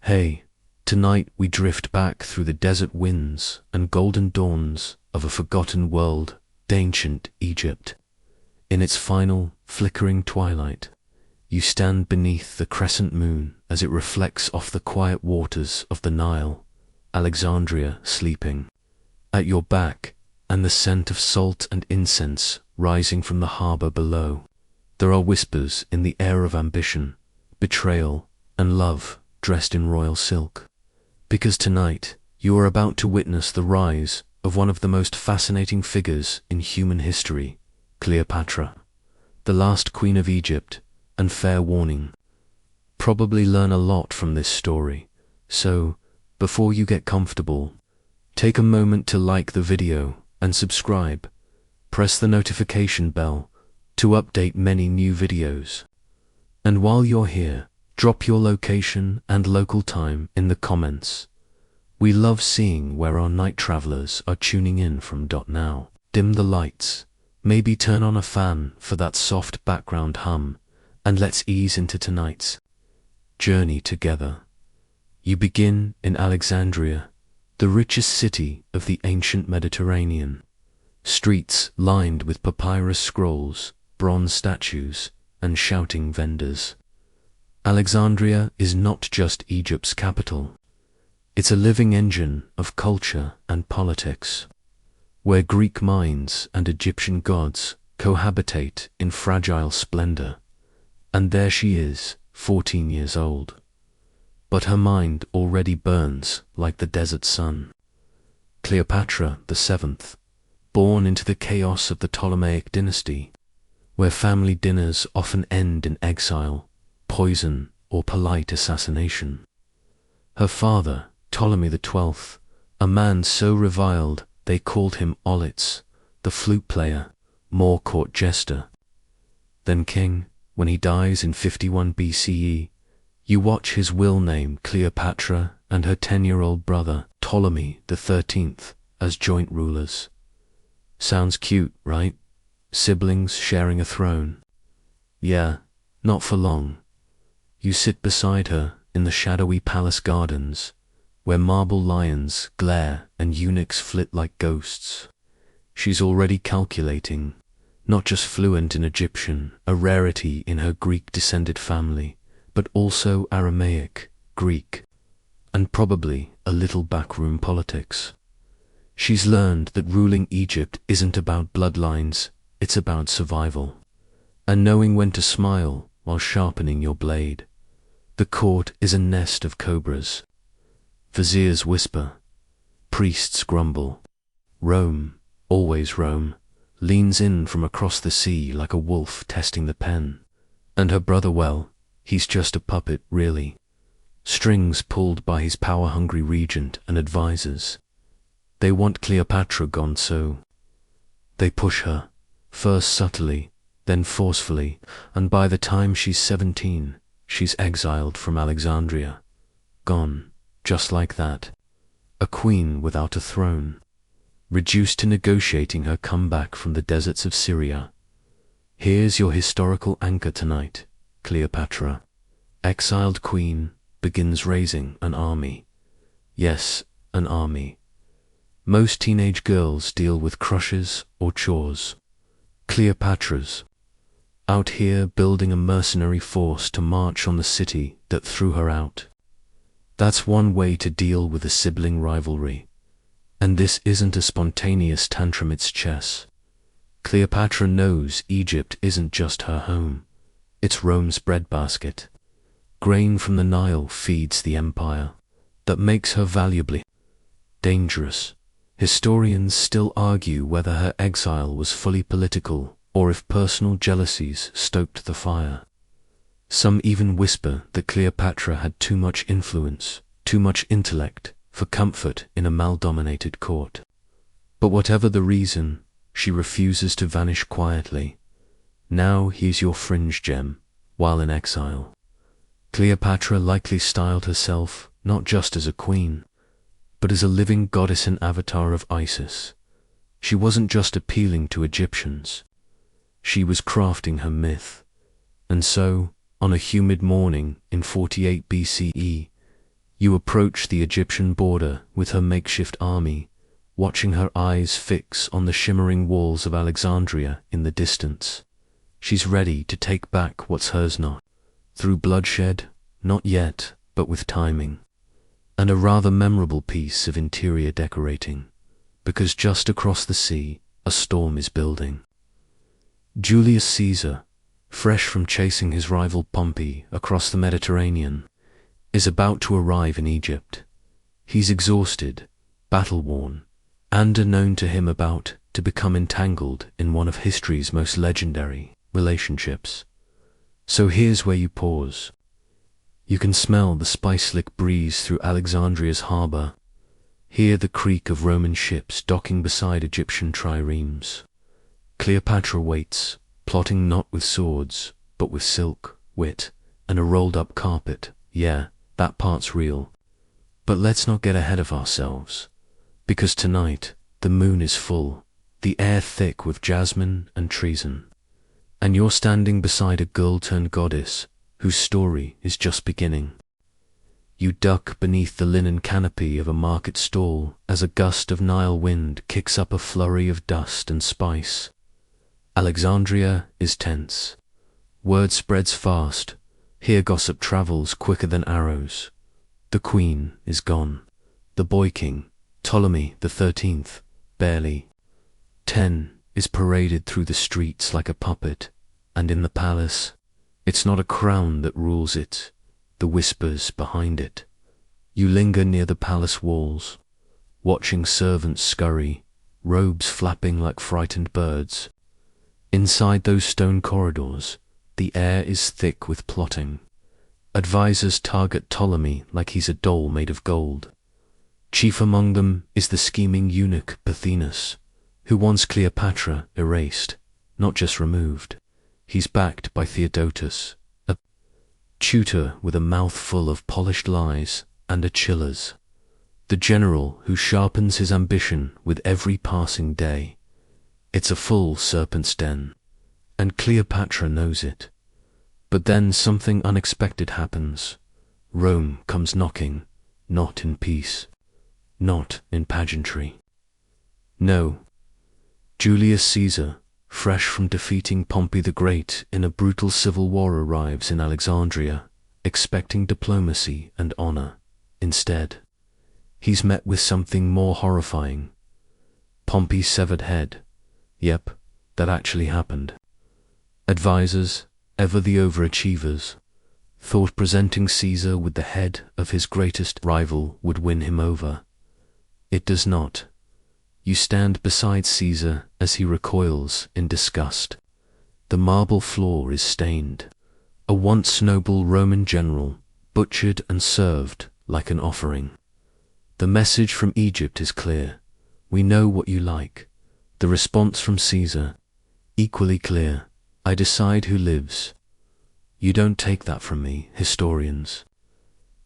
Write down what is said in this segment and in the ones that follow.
Hey, tonight we drift back through the desert winds and golden dawns of a forgotten world, ancient Egypt. In its final, flickering twilight, you stand beneath the crescent moon as it reflects off the quiet waters of the Nile, Alexandria sleeping at your back, and the scent of salt and incense rising from the harbor below. There are whispers in the air of ambition, betrayal, and love dressed in royal silk. Because tonight, you are about to witness the rise of one of the most fascinating figures in human history, Cleopatra, the last queen of Egypt, and fair warning. Probably learn a lot from this story, so, before you get comfortable, take a moment to like the video and subscribe. Press the notification bell to update many new videos. And while you're here, drop your location and local time in the comments. We love seeing where our night travelers are tuning in from. Now, dim the lights, maybe turn on a fan for that soft background hum, and let's ease into tonight's journey together. You begin in Alexandria, the richest city of the ancient Mediterranean. Streets lined with papyrus scrolls, bronze statues, and shouting vendors. Alexandria is not just Egypt's capital. It's a living engine of culture and politics, where Greek minds and Egyptian gods cohabitate in fragile splendor. And there she is, 14 years old. But her mind already burns like the desert sun. Cleopatra VII, born into the chaos of the Ptolemaic dynasty, where family dinners often end in exile, poison, or polite assassination. Her father, Ptolemy XII, a man so reviled they called him Olitz, the flute player, more court jester than king. When he dies in 51 BCE, you watch his will name Cleopatra and her 10-year-old brother, Ptolemy XIII, as joint rulers. Sounds cute, right? Siblings sharing a throne. Yeah, not for long. You sit beside her in the shadowy palace gardens, where marble lions glare and eunuchs flit like ghosts. She's already calculating, not just fluent in Egyptian, a rarity in her Greek-descended family, but also Aramaic, Greek, and probably a little backroom politics. She's learned that ruling Egypt isn't about bloodlines, it's about survival, and knowing when to smile while sharpening your blade. The court is a nest of cobras. Viziers whisper, priests grumble. Rome, always Rome, leans in from across the sea like a wolf testing the pen. And her brother, well, he's just a puppet, really. Strings pulled by his power-hungry regent and advisors. They want Cleopatra gone, so they push her, first subtly, then forcefully, and by the time she's 17, she's exiled from Alexandria. Gone, just like that. A queen without a throne. Reduced to negotiating her comeback from the deserts of Syria. Here's your historical anchor tonight, Cleopatra. Exiled queen begins raising an army. Yes, an army. Most teenage girls deal with crushes or chores. Cleopatra's out here building a mercenary force to march on the city that threw her out. That's one way to deal with a sibling rivalry. And this isn't a spontaneous tantrum, it's chess. Cleopatra knows Egypt isn't just her home. It's Rome's breadbasket. Grain from the Nile feeds the empire. That makes her valuably dangerous. Historians still argue whether her exile was fully political or if personal jealousies stoked the fire. Some even whisper that Cleopatra had too much influence, too much intellect, for comfort in a mal-dominated court. But whatever the reason, she refuses to vanish quietly. Now here's your fringe gem, while in exile. Cleopatra likely styled herself not just as a queen, but as a living goddess and avatar of Isis. She wasn't just appealing to Egyptians. She was crafting her myth. And so, on a humid morning in 48 BCE, You approach the Egyptian border with her makeshift army, watching her eyes fix on the shimmering walls of Alexandria in the distance. She's ready to take back what's hers not. Through bloodshed, not yet, but with timing. And a rather memorable piece of interior decorating, because just across the sea, a storm is building. Julius Caesar, fresh from chasing his rival Pompey across the Mediterranean, is about to arrive in Egypt. He's exhausted, battle-worn, and known to him about to become entangled in one of history's most legendary relationships. So here's where you pause. You can smell the spice-lick breeze through Alexandria's harbor, hear the creak of Roman ships docking beside Egyptian triremes. Cleopatra waits, plotting not with swords, but with silk, wit, and a rolled-up carpet. Yeah, that part's real. But let's not get ahead of ourselves, because tonight the moon is full, the air thick with jasmine and treason, and you're standing beside a girl-turned-goddess whose story is just beginning. You duck beneath the linen canopy of a market stall as a gust of Nile wind kicks up a flurry of dust and spice. Alexandria is tense. Word spreads fast. Here gossip travels quicker than arrows. The queen is gone. The boy king, Ptolemy XIII, barely 10, is paraded through the streets like a puppet, and in the palace, it's not a crown that rules it, the whispers behind it. You linger near the palace walls, watching servants scurry, robes flapping like frightened birds. Inside those stone corridors, the air is thick with plotting. Advisors target Ptolemy like he's a doll made of gold. Chief among them is the scheming eunuch Pothinus, who wants Cleopatra erased, not just removed. He's backed by Theodotus, a tutor with a mouthful of polished lies and Achilles, the general who sharpens his ambition with every passing day. It's a full serpent's den, and Cleopatra knows it. But then something unexpected happens. Rome comes knocking, not in peace, not in pageantry. No, Julius Caesar, fresh from defeating Pompey the Great in a brutal civil war, arrives in Alexandria, expecting diplomacy and honor. Instead, he's met with something more horrifying. Pompey's severed head. Yep, that actually happened. Advisors, ever the overachievers, thought presenting Caesar with the head of his greatest rival would win him over. It does not. You stand beside Caesar as he recoils in disgust. The marble floor is stained. A once noble Roman general, butchered and served like an offering. The message from Egypt is clear. We know what you like. The response from Caesar, equally clear. I decide who lives. You don't take that from me, historians.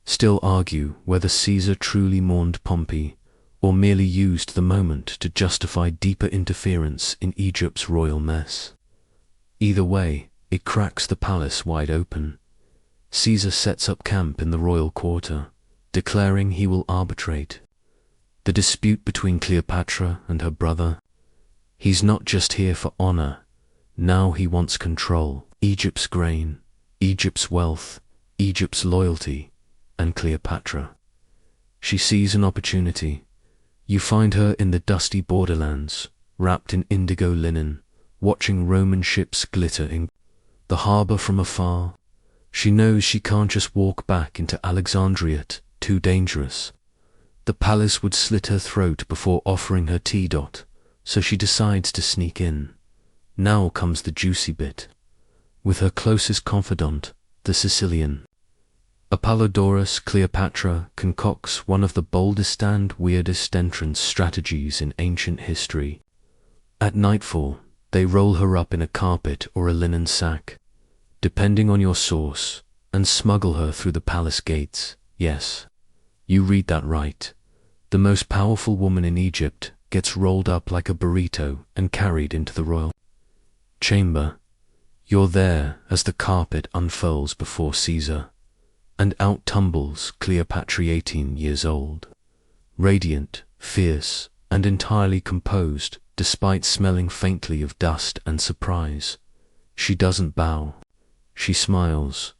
Still argue whether Caesar truly mourned Pompey or merely used the moment to justify deeper interference in Egypt's royal mess. Either way, it cracks the palace wide open. Caesar sets up camp in the royal quarter, declaring he will arbitrate the dispute between Cleopatra and her brother. He's not just here for honor. Now he wants control. Egypt's grain, Egypt's wealth, Egypt's loyalty, and Cleopatra. She sees an opportunity. You find her in the dusty borderlands, wrapped in indigo linen, watching Roman ships glitter in the harbor from afar. She knows she can't just walk back into Alexandria, too dangerous. The palace would slit her throat before offering her tea. So she decides to sneak in. Now comes the juicy bit. With her closest confidant, the Sicilian Apollodorus, Cleopatra concocts one of the boldest and weirdest entrance strategies in ancient history. At nightfall, they roll her up in a carpet or a linen sack, depending on your source, and smuggle her through the palace gates. Yes, you read that right. The most powerful woman in Egypt gets rolled up like a burrito and carried into the royal chamber. You're there as the carpet unfurls before Caesar. and out tumbles Cleopatra 18 years old. Radiant, fierce, and entirely composed, despite smelling faintly of dust and surprise. She doesn't bow. She smiles.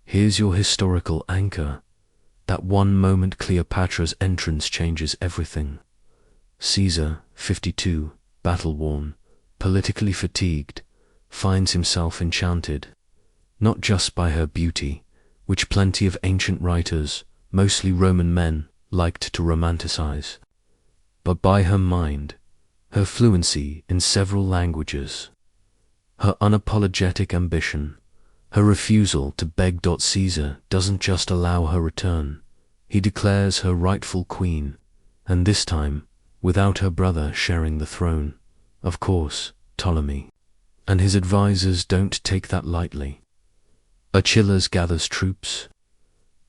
Here's your historical anchor. That one moment Cleopatra's entrance changes everything. Caesar, 52, battle-worn, politically fatigued, finds himself enchanted, not just by her beauty, which plenty of ancient writers, mostly Roman men, liked to romanticize, but by her mind, her fluency in several languages, her unapologetic ambition, her refusal to beg. Caesar doesn't just allow her return, he declares her rightful queen, and this time, without her brother sharing the throne, of course, Ptolemy. And his advisors don't take that lightly. Achilles gathers troops.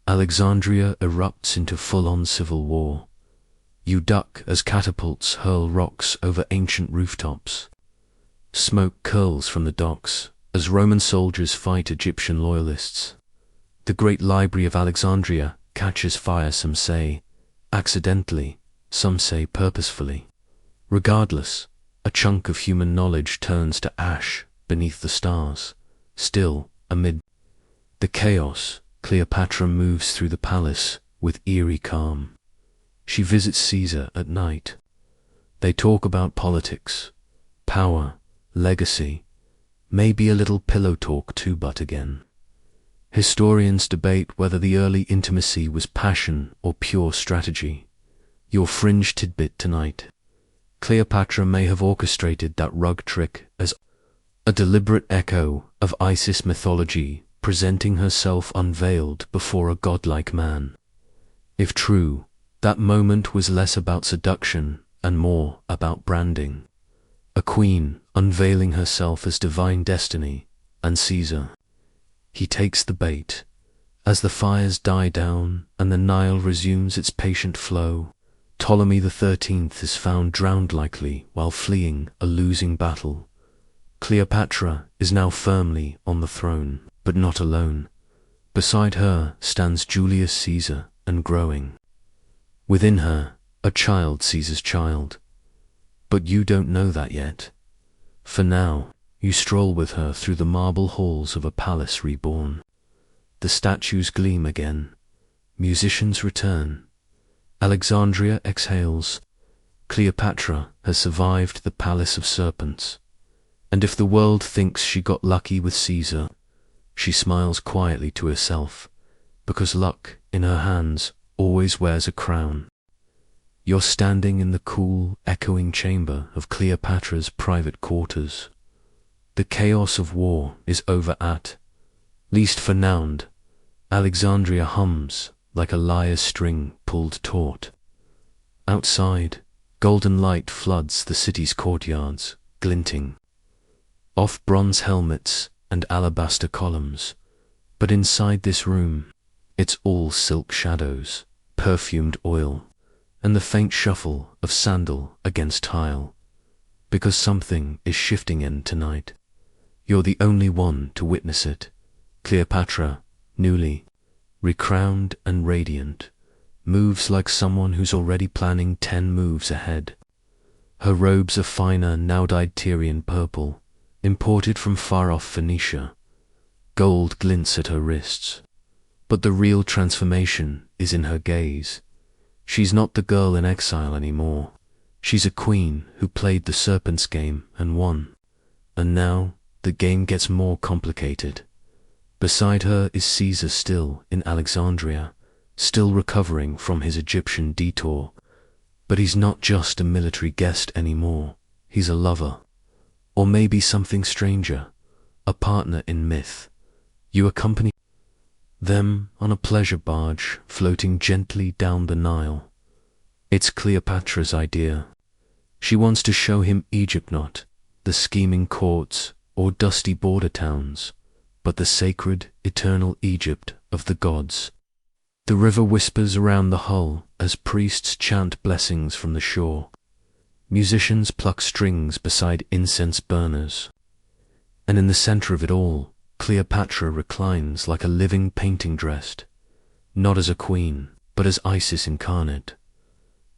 Alexandria erupts into full-on civil war. You duck as catapults hurl rocks over ancient rooftops. Smoke curls from the docks as Roman soldiers fight Egyptian loyalists. The great library of Alexandria catches fire, some say accidentally, some say purposefully. Regardless, a chunk of human knowledge turns to ash beneath the stars. Still, amid the chaos, Cleopatra moves through the palace with eerie calm. She visits Caesar at night. They talk about politics, power, legacy, maybe a little pillow talk too, but again. Historians debate whether the early intimacy was passion or pure strategy. Your fringe tidbit tonight. Cleopatra may have orchestrated that rug trick as a deliberate echo of Isis mythology, presenting herself unveiled before a godlike man. If true, that moment was less about seduction and more about branding. A queen unveiling herself as divine destiny, and Caesar. He takes the bait. As the fires die down and the Nile resumes its patient flow, Ptolemy XIII is found drowned likely while fleeing a losing battle. Cleopatra is now firmly on the throne, but not alone. Beside her stands Julius Caesar, and growing. Within her, a child, Caesar's child. But you don't know that yet. For now, you stroll with her through the marble halls of a palace reborn. The statues gleam again. Musicians return. Alexandria exhales. Cleopatra has survived the Palace of Serpents. And if the world thinks she got lucky with Caesar, she smiles quietly to herself, because luck in her hands always wears a crown. You're standing in the cool, echoing chamber of Cleopatra's private quarters. The chaos of war is over at least for now. Alexandria hums like a lyre's string pulled taut. Outside, golden light floods the city's courtyards, glinting off bronze helmets and alabaster columns. But inside this room, it's all silk shadows, perfumed oil, and the faint shuffle of sandal against tile. Because something is shifting in tonight. You're the only one to witness it. Cleopatra, newly recrowned and radiant, moves like someone who's already planning 10 moves ahead. Her robes are finer, now dyed Tyrian purple, imported from far-off Phoenicia. Gold glints at her wrists. But the real transformation is in her gaze. She's not the girl in exile anymore. She's a queen who played the serpent's game and won. And now the game gets more complicated. Beside her is Caesar, still in Alexandria, still recovering from his Egyptian detour. But he's not just a military guest anymore. He's a lover. Or maybe something stranger, a partner in myth. You accompany them on a pleasure barge floating gently down the Nile. It's Cleopatra's idea. She wants to show him Egypt, not the scheming courts or dusty border towns, but the sacred, eternal Egypt of the gods. The river whispers around the hull as priests chant blessings from the shore. Musicians pluck strings beside incense burners. And in the center of it all, Cleopatra reclines like a living painting dressed not as a queen, but as Isis incarnate.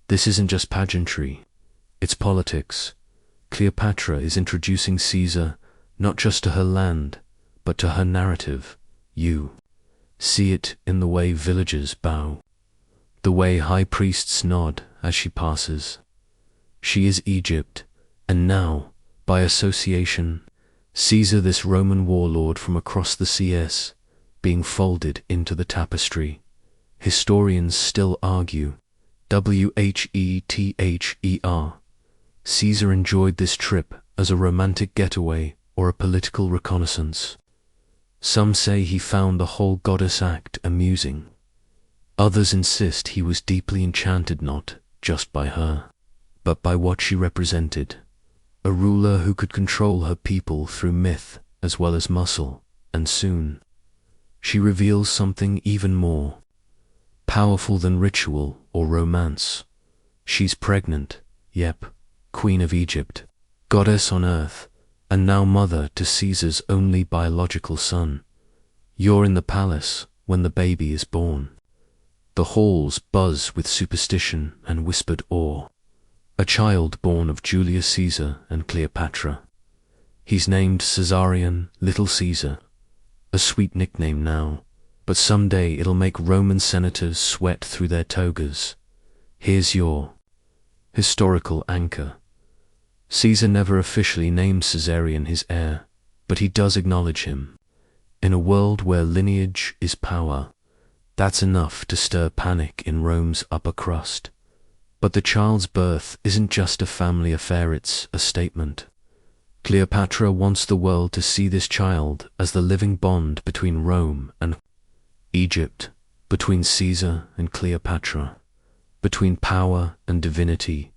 This isn't just pageantry, it's politics. Cleopatra is introducing Caesar not just to her land, but to her narrative. You see it in the way villagers bow, the way high priests nod as she passes. She is Egypt, and now, by association, Caesar, this Roman warlord from across the CS, being folded into the tapestry. Historians still argue, Whether, Caesar enjoyed this trip as a romantic getaway or a political reconnaissance. Some say he found the whole goddess act amusing. Others insist he was deeply enchanted not just by her, but by what she represented. A ruler who could control her people through myth as well as muscle, and soon she reveals something even more powerful than ritual or romance. She's pregnant, yep, Queen of Egypt, goddess on earth, and now mother to Caesar's only biological son. You're in the palace when the baby is born. The halls buzz with superstition and whispered awe. A child born of Julius Caesar and Cleopatra. He's named Caesarion, Little Caesar. A sweet nickname now, but someday it'll make Roman senators sweat through their togas. Here's your historical anchor. Caesar never officially named Caesarion his heir, but he does acknowledge him. In a world where lineage is power, that's enough to stir panic in Rome's upper crust. But the child's birth isn't just a family affair, it's a statement. Cleopatra wants the world to see this child as the living bond between Rome and Egypt, between Caesar and Cleopatra, between power and divinity.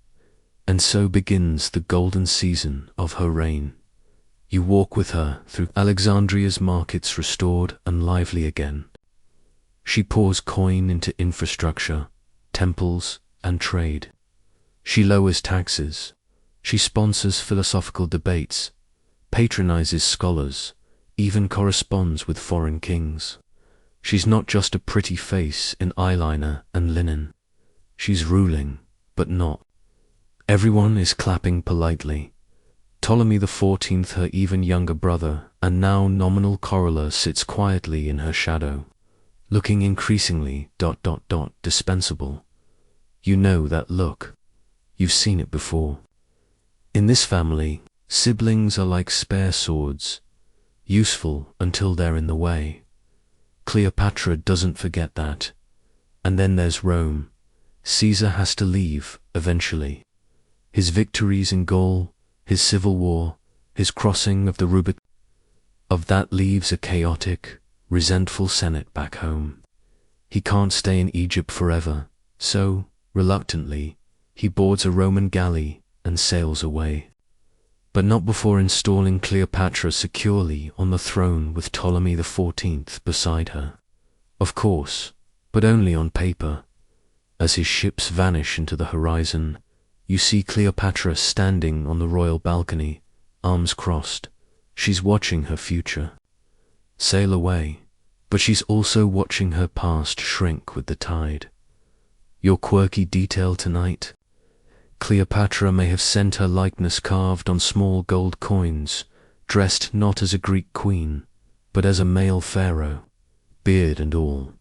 And so begins the golden season of her reign. You walk with her through Alexandria's markets restored and lively again. She pours coin into infrastructure, temples, and trade. She lowers taxes. She sponsors philosophical debates, patronizes scholars, even corresponds with foreign kings. She's not just a pretty face in eyeliner and linen. She's ruling, but not. Everyone is clapping politely. Ptolemy XIV, her even younger brother, and now nominal coroner, sits quietly in her shadow, looking increasingly ... dispensable. You know that look. You've seen it before. In this family, siblings are like spare swords, useful until they're in the way. Cleopatra doesn't forget that. And then there's Rome. Caesar has to leave, eventually. His victories in Gaul, his civil war, his crossing of the Rubicon. Of that leaves a chaotic, resentful Senate back home. He can't stay in Egypt forever, so, reluctantly, he boards a Roman galley and sails away. But not before installing Cleopatra securely on the throne with Ptolemy XIV beside her. Of course, but only on paper. As his ships vanish into the horizon, you see Cleopatra standing on the royal balcony, arms crossed. She's watching her future sail away, but she's also watching her past shrink with the tide. Your quirky detail tonight? Cleopatra may have sent her likeness carved on small gold coins, dressed not as a Greek queen, but as a male pharaoh, beard and all.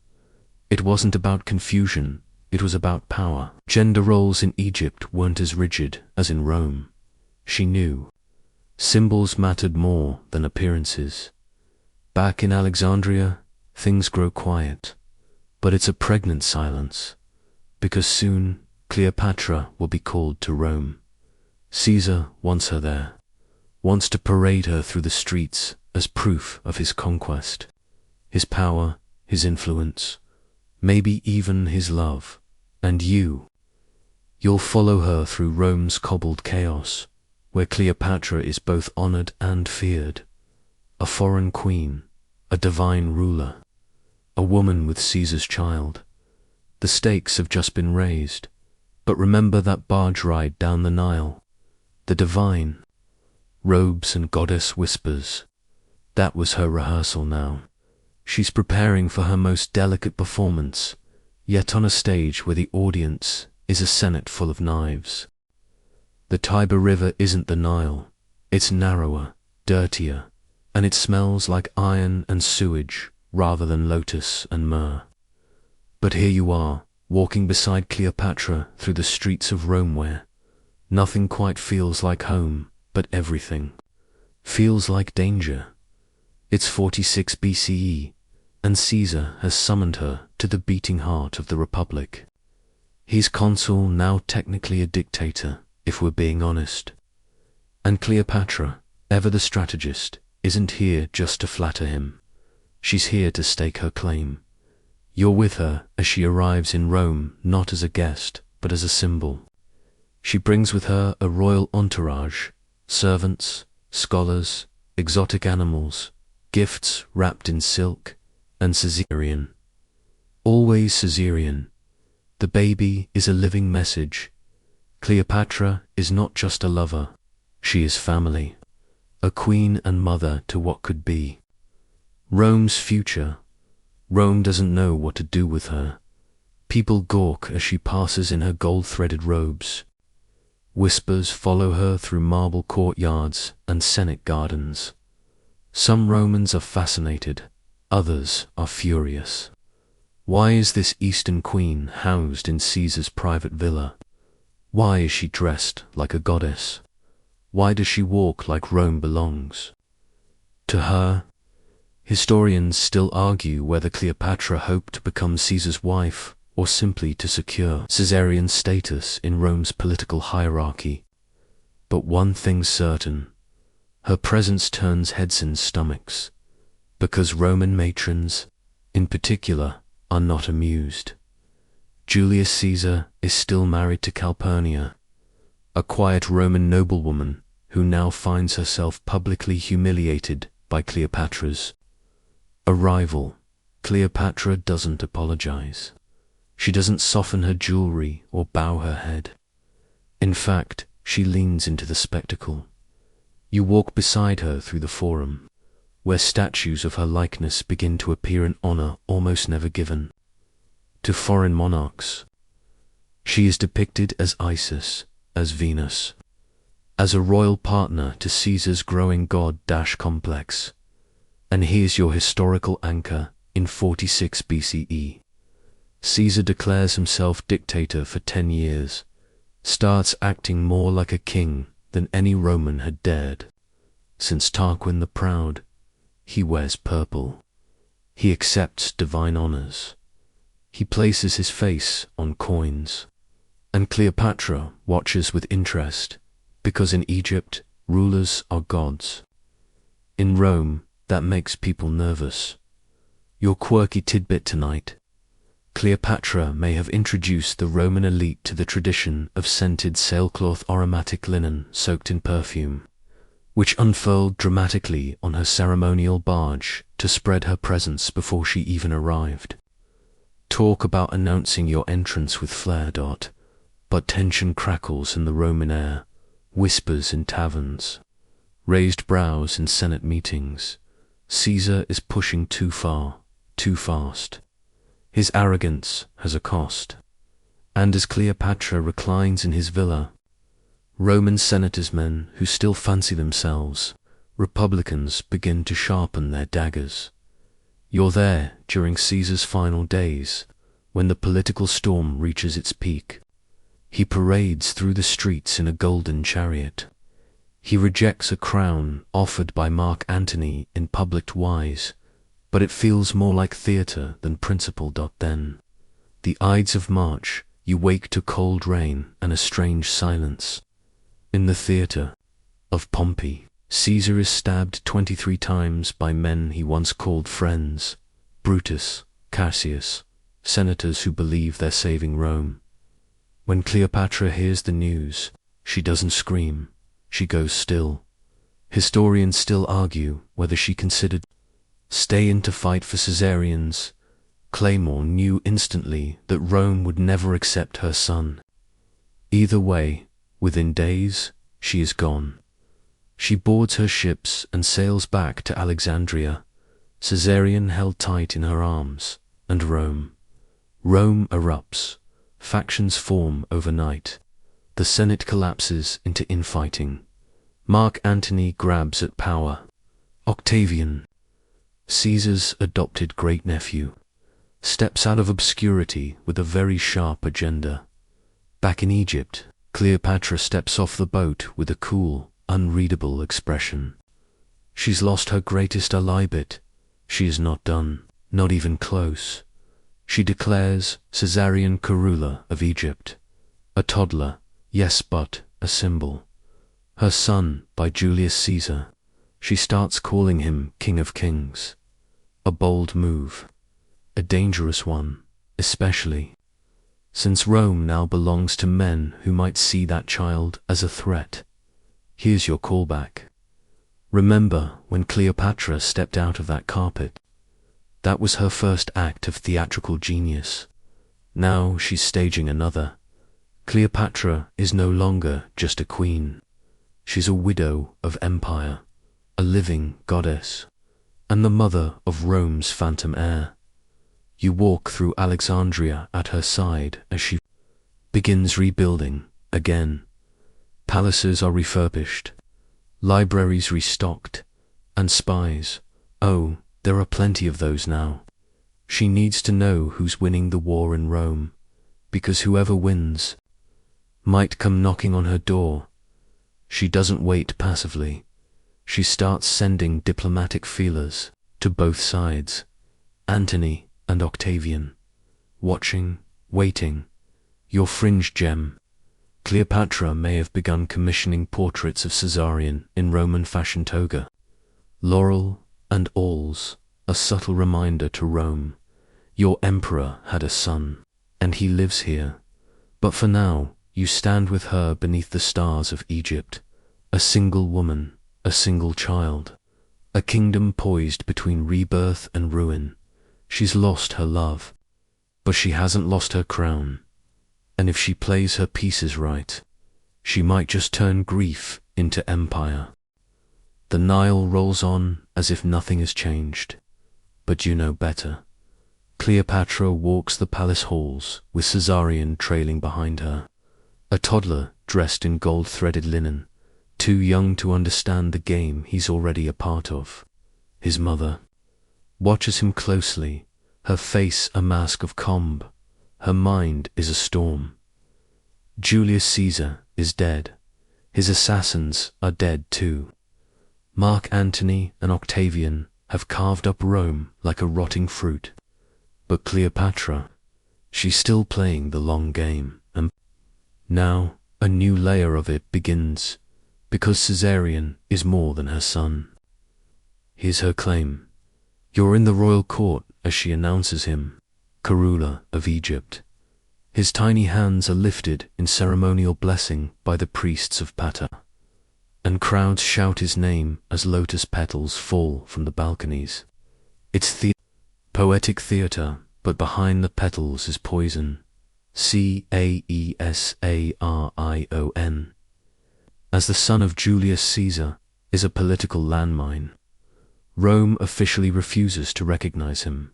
It wasn't about confusion, it was about power. Gender roles in Egypt weren't as rigid as in Rome. She knew. Symbols mattered more than appearances. Back in Alexandria, things grow quiet, but it's a pregnant silence, because soon Cleopatra will be called to Rome. Caesar wants her there, wants to parade her through the streets as proof of his conquest, his power, his influence, maybe even his love. And you'll follow her through Rome's cobbled chaos, where Cleopatra is both honored and feared, a foreign queen, a divine ruler, a woman with Caesar's child. The stakes have just been raised, but remember that barge ride down the Nile, the divine, robes and goddess whispers. That was her rehearsal now. She's preparing for her most delicate performance, yet on a stage where the audience is a senate full of knives. The Tiber River isn't the Nile. It's narrower, dirtier, and it smells like iron and sewage rather than lotus and myrrh. But here you are, walking beside Cleopatra through the streets of Rome where nothing quite feels like home, but everything feels like danger. It's 46 BCE, and Caesar has summoned her to the beating heart of the Republic. He's consul, now technically a dictator, if we're being honest. And Cleopatra, ever the strategist, isn't here just to flatter him. She's here to stake her claim. You're with her as she arrives in Rome, not as a guest, but as a symbol. She brings with her a royal entourage, servants, scholars, exotic animals, gifts wrapped in silk, and Caesarean. Always Caesarean. The baby is a living message. Cleopatra is not just a lover, she is family, a queen and mother to what could be. Rome's future. Rome doesn't know what to do with her. People gawk as she passes in her gold-threaded robes. Whispers follow her through marble courtyards and Senate gardens. Some Romans are fascinated, others are furious. Why is this Eastern queen housed in Caesar's private villa? Why is she dressed like a goddess? Why does she walk like Rome belongs? To her, historians still argue whether Cleopatra hoped to become Caesar's wife or simply to secure Caesarean status in Rome's political hierarchy. But one thing's certain, her presence turns heads and stomachs, because Roman matrons, in particular, are not amused. Julius Caesar is still married to Calpurnia, a quiet Roman noblewoman who now finds herself publicly humiliated by Cleopatra's arrival. Cleopatra doesn't apologize. She doesn't soften her jewelry or bow her head. In fact, she leans into the spectacle. You walk beside her through the forum, where statues of her likeness begin to appear in honor almost never given to foreign monarchs. She is depicted as Isis, as Venus, as a royal partner to Caesar's growing god-complex. And here's your historical anchor in 46 BCE. Caesar declares himself dictator for 10 years, starts acting more like a king than any Roman had dared. Since Tarquin the Proud, he wears purple. He accepts divine honors. He places his face on coins. And Cleopatra watches with interest, because in Egypt, rulers are gods. In Rome, that makes people nervous. Your quirky tidbit tonight: Cleopatra may have introduced the Roman elite to the tradition of scented sailcloth aromatic linen soaked in perfume, which unfurled dramatically on her ceremonial barge to spread her presence before she even arrived. Talk about announcing your entrance with flair. But tension crackles in the Roman air, whispers in taverns, raised brows in Senate meetings. Caesar is pushing too far, too fast. His arrogance has a cost. And as Cleopatra reclines in his villa, Roman senators' men who still fancy themselves Republicans begin to sharpen their daggers. You're there during Caesar's final days, when the political storm reaches its peak. He parades through the streets in a golden chariot. He rejects a crown offered by Mark Antony in public wise, but it feels more like theatre than principle. Then, the Ides of March, you wake to cold rain and a strange silence. In the theatre of Pompey, Caesar is stabbed 23 times by men he once called friends: Brutus, Cassius, senators who believe they're saving Rome. When Cleopatra hears the news, she doesn't scream, she goes still. Historians still argue whether she considered stay in to fight for Caesareans. Claymore knew instantly that Rome would never accept her son. Either way, within days, she is gone. She boards her ships and sails back to Alexandria, Caesarion held tight in her arms, and Rome erupts, factions form overnight, the Senate collapses into infighting, Mark Antony grabs at power, Octavian, Caesar's adopted great-nephew, steps out of obscurity with a very sharp agenda. Back in Egypt, Cleopatra steps off the boat with a cool, unreadable expression. She's lost her greatest ally bit. She is not done, not even close. She declares Caesarion ruler of Egypt, a toddler, yes, but a symbol. Her son by Julius Caesar. She starts calling him King of Kings. A bold move, a dangerous one, especially since Rome now belongs to men who might see that child as a threat. Here's your callback. Remember when Cleopatra stepped out of that carpet? That was her first act of theatrical genius. Now she's staging another. Cleopatra is no longer just a queen. She's a widow of empire, a living goddess, and the mother of Rome's phantom heir. You walk through Alexandria at her side as she begins rebuilding again. Palaces are refurbished, libraries restocked, and spies, oh, there are plenty of those now. She needs to know who's winning the war in Rome, because whoever wins might come knocking on her door. She doesn't wait passively. She starts sending diplomatic feelers to both sides, Antony and Octavian. Watching, waiting, your fringe gem. Cleopatra may have begun commissioning portraits of Caesarion in Roman fashion toga. Laurel and awls, a subtle reminder to Rome. Your emperor had a son, and he lives here. But for now, you stand with her beneath the stars of Egypt, a single woman, a single child, a kingdom poised between rebirth and ruin. She's lost her love, but she hasn't lost her crown. And if she plays her pieces right, she might just turn grief into empire. The Nile rolls on as if nothing has changed, but you know better. Cleopatra walks the palace halls with Caesarion trailing behind her, a toddler dressed in gold-threaded linen, too young to understand the game he's already a part of. His mother watches him closely, her face a mask of calm, her mind is a storm. Julius Caesar is dead. His assassins are dead too. Mark Antony and Octavian have carved up Rome like a rotting fruit. But Cleopatra, she's still playing the long game, and now a new layer of it begins, because Caesarion is more than her son. Here's her claim. You're in the royal court as she announces him, ruler of Egypt. His tiny hands are lifted in ceremonial blessing by the priests of Ptah, and crowds shout his name as lotus petals fall from the balconies. It's poetic theater, but behind the petals is poison. Caesarion. As the son of Julius Caesar is a political landmine. Rome officially refuses to recognize him.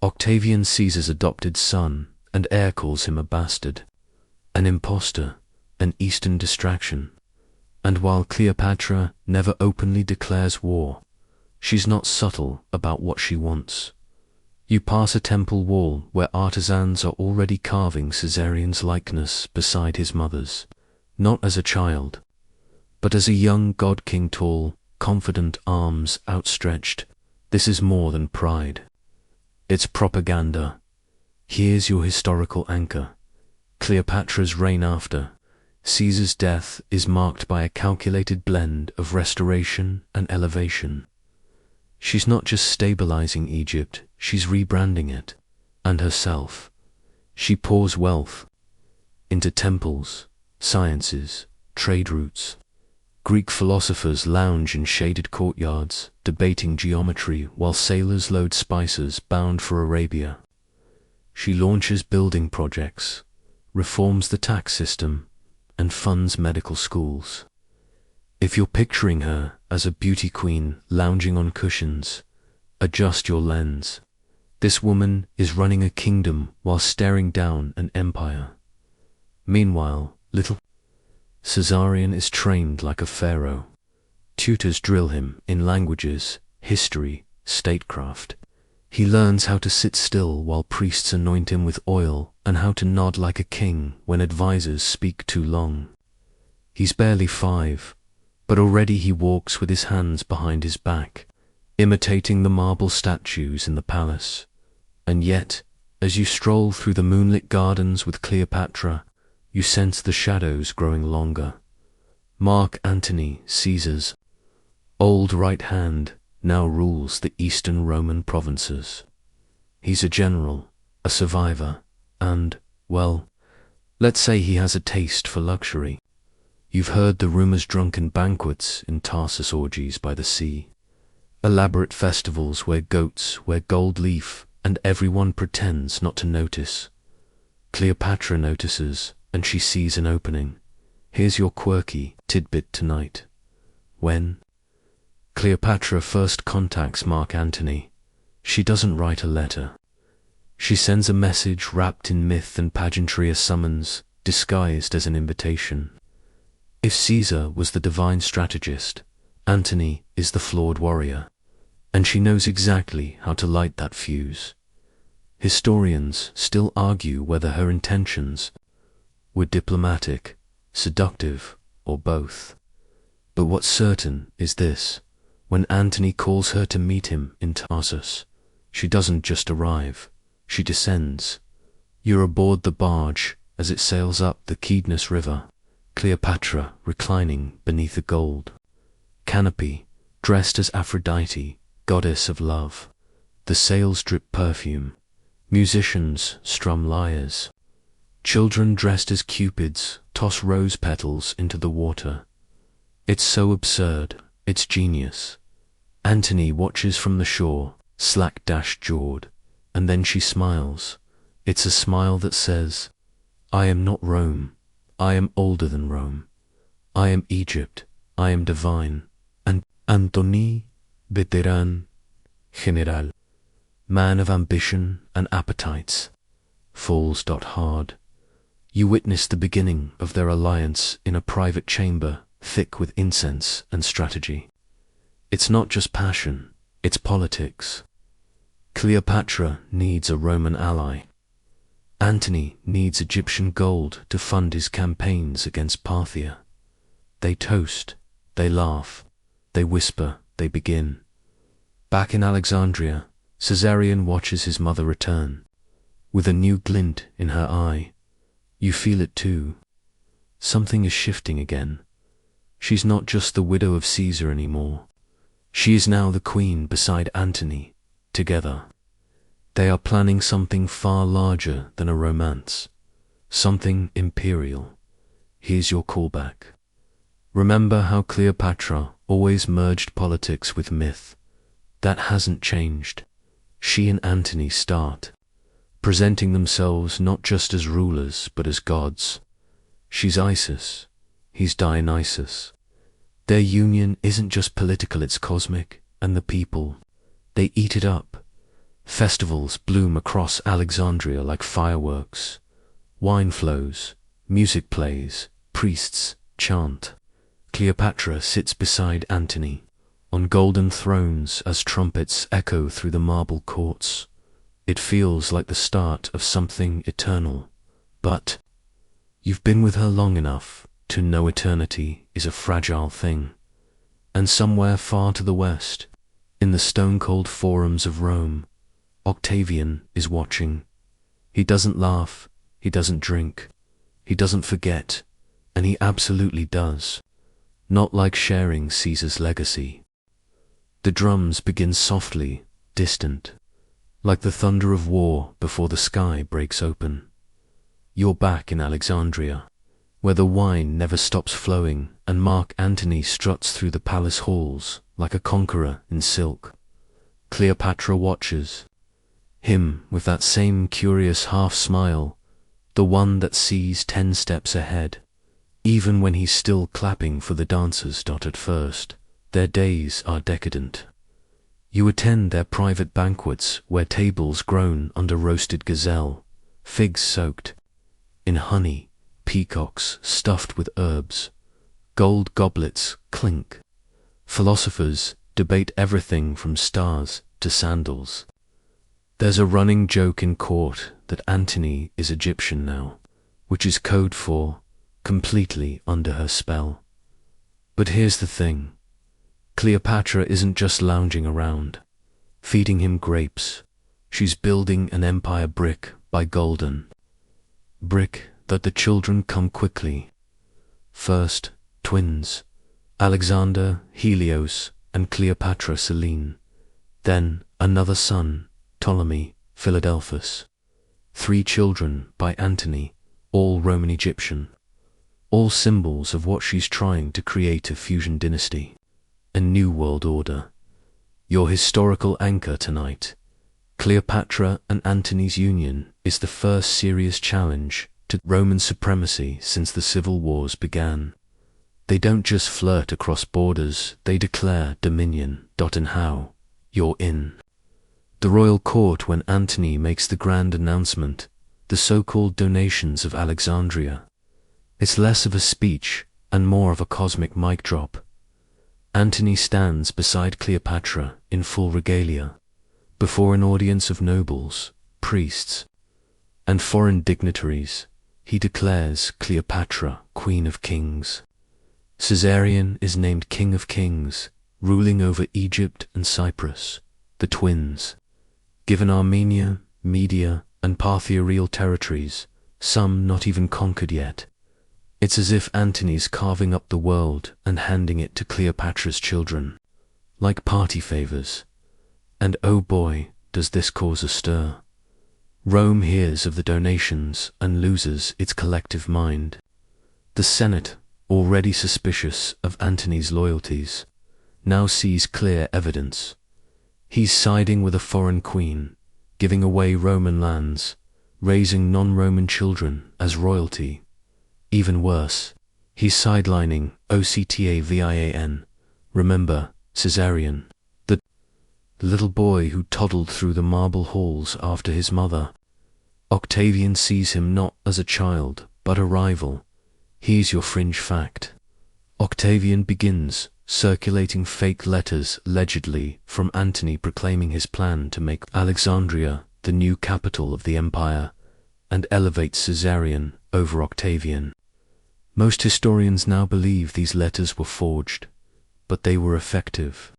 Octavian Caesar's adopted son and heir calls him a bastard, an impostor, an Eastern distraction. And while Cleopatra never openly declares war, she's not subtle about what she wants. You pass a temple wall where artisans are already carving Caesarion's likeness beside his mother's, not as a child, but as a young god-king, tall, confident, arms outstretched. This is more than pride. It's propaganda. Here's your historical anchor. Cleopatra's reign after Caesar's death is marked by a calculated blend of restoration and elevation. She's not just stabilizing Egypt, she's rebranding it, and herself. She pours wealth into temples, sciences, trade routes. Greek philosophers lounge in shaded courtyards, debating geometry while sailors load spices bound for Arabia. She launches building projects, reforms the tax system, and funds medical schools. If you're picturing her as a beauty queen lounging on cushions, adjust your lens. This woman is running a kingdom while staring down an empire. Meanwhile, little Caesarion is trained like a pharaoh. Tutors drill him in languages, history, statecraft. He learns how to sit still while priests anoint him with oil and how to nod like a king when advisors speak too long. He's barely 5, but already he walks with his hands behind his back, imitating the marble statues in the palace. And yet, as you stroll through the moonlit gardens with Cleopatra, you sense the shadows growing longer. Mark Antony, Caesar's old right hand, now rules the eastern Roman provinces. He's a general, a survivor, and, well, let's say he has a taste for luxury. You've heard the rumors drunken banquets in Tarsus orgies by the sea, elaborate festivals where goats wear gold leaf and everyone pretends not to notice. Cleopatra notices, and she sees an opening. Here's your quirky tidbit tonight. When Cleopatra first contacts Mark Antony, she doesn't write a letter. She sends a message wrapped in myth and pageantry, a summons, disguised as an invitation. If Caesar was the divine strategist, Antony is the flawed warrior, and she knows exactly how to light that fuse. Historians still argue whether her intentions were diplomatic, seductive, or both. But what's certain is this: when Antony calls her to meet him in Tarsus, she doesn't just arrive, she descends. You're aboard the barge as it sails up the Cydnus River, Cleopatra reclining beneath a gold canopy, dressed as Aphrodite, goddess of love. The sails drip perfume, musicians strum lyres, children dressed as cupids toss rose petals into the water. It's so absurd, it's genius. Antony watches from the shore, slack-jawed, and then she smiles. It's a smile that says, I am not Rome, I am older than Rome. I am Egypt, I am divine. And Antony, veteran, general, man of ambition and appetites, falls hard. You witness the beginning of their alliance in a private chamber thick with incense and strategy. It's not just passion, it's politics. Cleopatra needs a Roman ally. Antony needs Egyptian gold to fund his campaigns against Parthia. They toast, they laugh, they whisper, they begin. Back in Alexandria, Caesarion watches his mother return, with a new glint in her eye. You feel it too. Something is shifting again. She's not just the widow of Caesar anymore. She is now the queen beside Antony, together. They are planning something far larger than a romance, something imperial. Here's your callback. Remember how Cleopatra always merged politics with myth? That hasn't changed. She and Antony start, presenting themselves not just as rulers but as gods. She's Isis, he's Dionysus. Their union isn't just political, it's cosmic, and the people, they eat it up. Festivals bloom across Alexandria like fireworks. Wine flows, music plays, priests chant. Cleopatra sits beside Antony, on golden thrones as trumpets echo through the marble courts. It feels like the start of something eternal. But you've been with her long enough to know eternity is a fragile thing. And somewhere far to the west, in the stone-cold forums of Rome, Octavian is watching. He doesn't laugh, he doesn't drink, he doesn't forget, and he absolutely does. Not like sharing Caesar's legacy. The drums begin softly, distant, like the thunder of war before the sky breaks open. You're back in Alexandria, where the wine never stops flowing and Mark Antony struts through the palace halls like a conqueror in silk. Cleopatra watches. Him with that same curious half-smile, the one that sees 10 steps ahead. Even when he's still clapping for the dancers. At first, their days are decadent. You attend their private banquets where tables groan under roasted gazelle, figs soaked in honey, peacocks stuffed with herbs, gold goblets clink. Philosophers debate everything from stars to sandals. There's a running joke in court that Antony is Egyptian now, which is code for completely under her spell. But here's the thing. Cleopatra isn't just lounging around, feeding him grapes. She's building an empire brick by golden brick that the children come quickly. First, twins, Alexander, Helios, and Cleopatra Selene. Then another son, Ptolemy, Philadelphus. 3 children by Antony, all Roman Egyptian. All symbols of what she's trying to create: a fusion dynasty, a new world order. Your historical anchor tonight. Cleopatra and Antony's union is the first serious challenge to Roman supremacy since the civil wars began. They don't just flirt across borders, they declare dominion. And how? You're in the royal court when Antony makes the grand announcement, the so-called donations of Alexandria. It's less of a speech and more of a cosmic mic drop. Antony stands beside Cleopatra in full regalia, before an audience of nobles, priests, and foreign dignitaries. He declares Cleopatra Queen of Kings. Caesarion is named King of Kings, ruling over Egypt and Cyprus, the twins. Given Armenia, Media, and Parthia real territories, some not even conquered yet. It's as if Antony's carving up the world and handing it to Cleopatra's children, like party favors. And oh boy, does this cause a stir. Rome hears of the donations and loses its collective mind. The Senate, already suspicious of Antony's loyalties, now sees clear evidence. He's siding with a foreign queen, giving away Roman lands, raising non-Roman children as royalty. Even worse, he's sidelining Octavian. Remember, Caesarion, the little boy who toddled through the marble halls after his mother. Octavian sees him not as a child, but a rival. Here's your fringe fact. Octavian begins circulating fake letters allegedly from Antony proclaiming his plan to make Alexandria the new capital of the empire and elevate Caesarion over Octavian. Most historians now believe these letters were forged, but they were effective.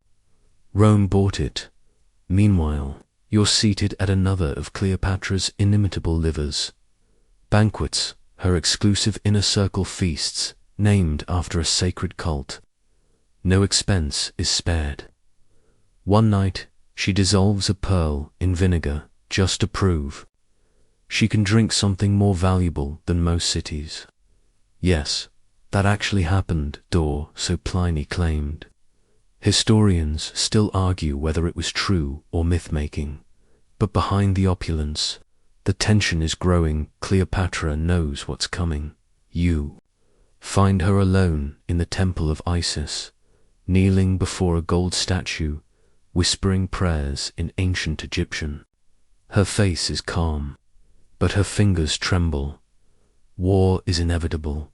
Rome bought it. Meanwhile, you're seated at another of Cleopatra's inimitable livers. Banquets, her exclusive inner circle feasts, named after a sacred cult. No expense is spared. One night, she dissolves a pearl in vinegar just to prove she can drink something more valuable than most cities. Yes, that actually happened, so Pliny claimed. Historians still argue whether it was true or myth-making, but behind the opulence, the tension is growing. Cleopatra knows what's coming. You find her alone in the temple of Isis, kneeling before a gold statue, whispering prayers in ancient Egyptian. Her face is calm, but her fingers tremble. War is inevitable,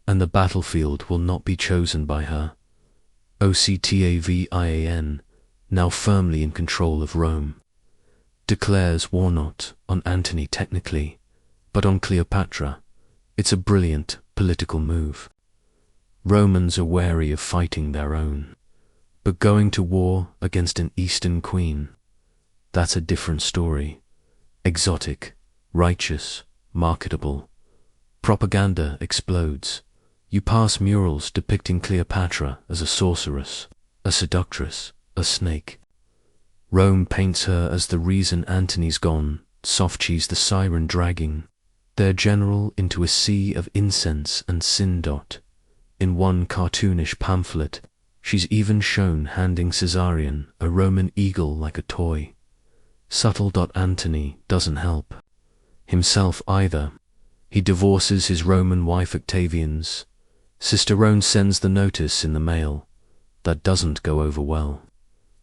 and the battlefield will not be chosen by her. Octavian, now firmly in control of Rome, declares war not on Antony technically, but on Cleopatra. It's a brilliant political move. Romans are wary of fighting their own, but going to war against an Eastern queen, that's a different story. Exotic, righteous, marketable. Propaganda explodes. You pass murals depicting Cleopatra as a sorceress, a seductress, a snake. Rome paints her as the reason Antony's gone, Sophocles the siren dragging their general into a sea of incense and sin. In one cartoonish pamphlet, she's even shown handing Caesarion a Roman eagle like a toy. Subtle. Antony doesn't help himself either. He divorces his Roman wife Octavian's. Cicerone sends the notice in the mail. That doesn't go over well.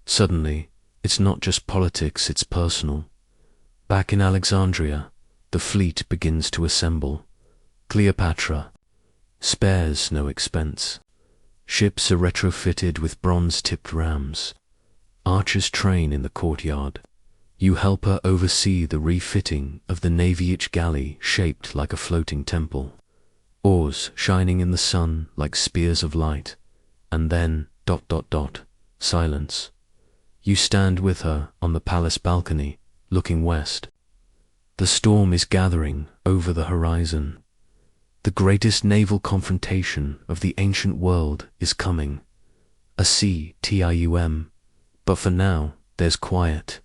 Suddenly, It's not just politics, it's personal. Back in Alexandria, the fleet begins to assemble. Cleopatra spares no expense. Ships are retrofitted with bronze-tipped rams. Archers train in the courtyard. You help her oversee the refitting of the Navy galley shaped like a floating temple. Oars shining in the sun like spears of light. And then, ... silence. You stand with her on the palace balcony, looking west. The storm is gathering over the horizon. The greatest naval confrontation of the ancient world is coming. A CTIUM. But for now, there's quiet.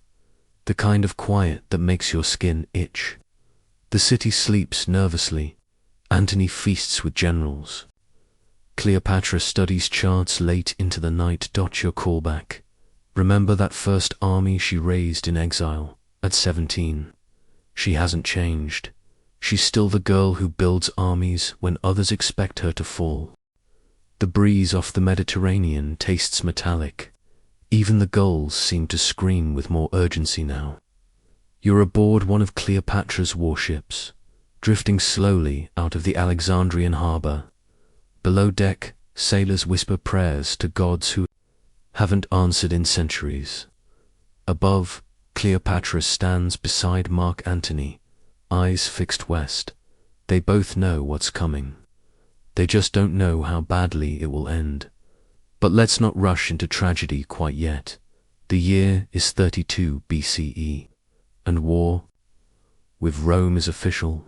The kind of quiet that makes your skin itch. The city sleeps nervously. Antony feasts with generals. Cleopatra studies charts late into the night. Your callback. Remember that first army she raised in exile at 17. She hasn't changed. She's still the girl who builds armies when others expect her to fall. The breeze off the Mediterranean tastes metallic. Even the gulls seem to scream with more urgency now. You're aboard one of Cleopatra's warships, drifting slowly out of the Alexandrian harbor. Below deck, sailors whisper prayers to gods who haven't answered in centuries. Above, Cleopatra stands beside Mark Antony, eyes fixed west. They both know what's coming. They just don't know how badly it will end. But let's not rush into tragedy quite yet. The year is 32 BCE, and war with Rome is official.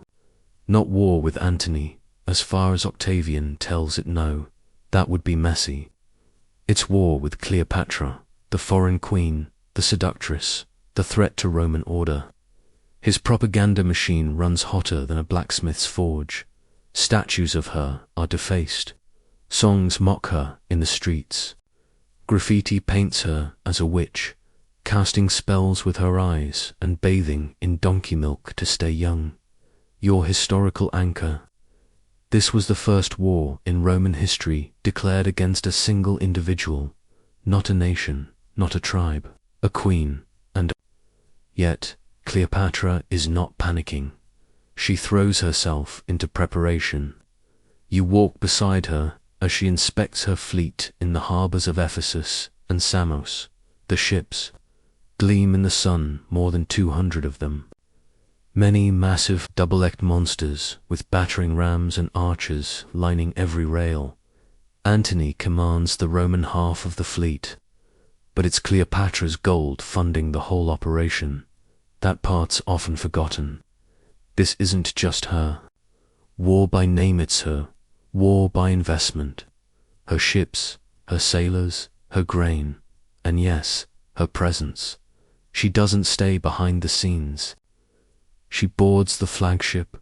Not war with Antony, as far as Octavian tells it. No, that would be messy. It's war with Cleopatra, the foreign queen, the seductress, the threat to Roman order. His propaganda machine runs hotter than a blacksmith's forge. Statues of her are defaced. Songs mock her in the streets. Graffiti paints her as a witch, casting spells with her eyes and bathing in donkey milk to stay young. Your historical anchor. This was the first war in Roman history declared against a single individual, not a nation, not a tribe, a queen, and yet Cleopatra is not panicking. She throws herself into preparation. You walk beside her as she inspects her fleet in the harbors of Ephesus and Samos. The ships gleam in the sun, more than 200 of them. Many massive double-decked monsters with battering rams and archers lining every rail. Antony commands the Roman half of the fleet, but it's Cleopatra's gold funding the whole operation. That part's often forgotten. This isn't just her. War by name, it's her. War by investment. Her ships, her sailors, her grain, and yes, her presence. She doesn't stay behind the scenes. She boards the flagship,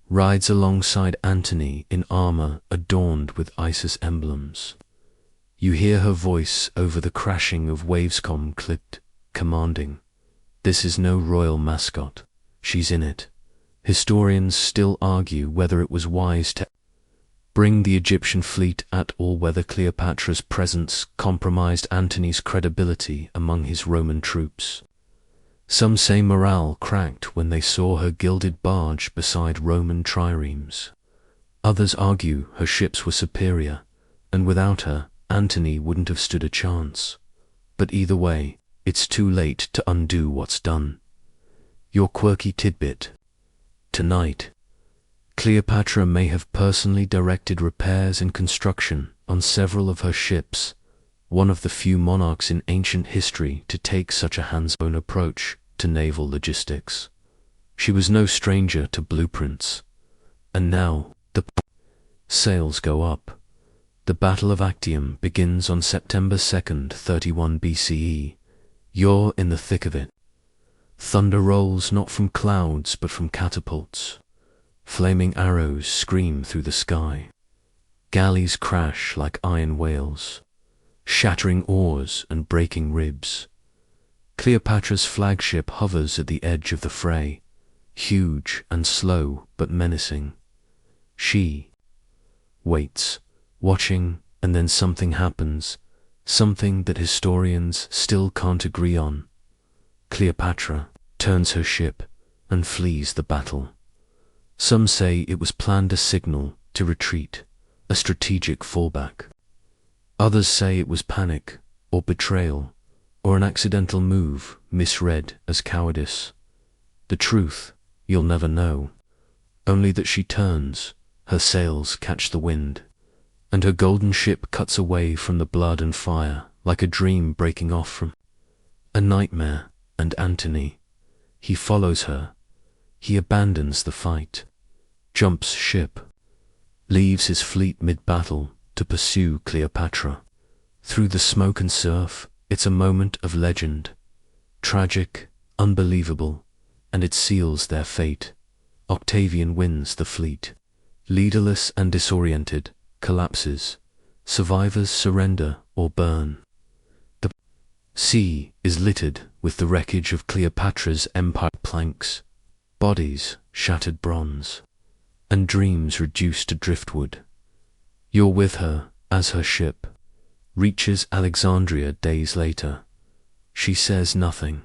rides alongside Antony in armor adorned with Isis emblems. You hear her voice over the crashing of wavescom clipped, commanding. This is no royal mascot. She's in it. Historians still argue whether it was wise to bring the Egyptian fleet at all, whether Cleopatra's presence compromised Antony's credibility among his Roman troops. Some say morale cracked when they saw her gilded barge beside Roman triremes. Others argue her ships were superior, and without her, Antony wouldn't have stood a chance. But either way, it's too late to undo what's done. Your quirky tidbit. Tonight, Cleopatra may have personally directed repairs and construction on several of her ships, one of the few monarchs in ancient history to take such a hands-on approach to naval logistics. She was no stranger to blueprints. And now, the sails go up. The Battle of Actium begins on September 2nd, 31 BCE. You're in the thick of it. Thunder rolls not from clouds but from catapults. Flaming arrows scream through the sky. Galleys crash like iron whales, shattering oars and breaking ribs. Cleopatra's flagship hovers at the edge of the fray, huge and slow but menacing. She waits, watching, and then something happens, something that historians still can't agree on. Cleopatra turns her ship and flees the battle. Some say it was planned a signal to retreat, a strategic fallback. Others say it was panic or betrayal or an accidental move misread as cowardice. The truth you'll never know, only that she turns, her sails catch the wind, and her golden ship cuts away from the blood and fire like a dream breaking off from a nightmare. And Antony, he follows her. He abandons the fight, jumps ship, leaves his fleet mid-battle to pursue Cleopatra. Through the smoke and surf, it's a moment of legend, tragic, unbelievable, and it seals their fate. Octavian wins the fleet. Leaderless and disoriented, collapses. Survivors surrender or burn. The sea is littered with the wreckage of Cleopatra's empire, planks, bodies shattered bronze, and dreams reduced to driftwood. You're with her as her ship reaches Alexandria days later. She says nothing,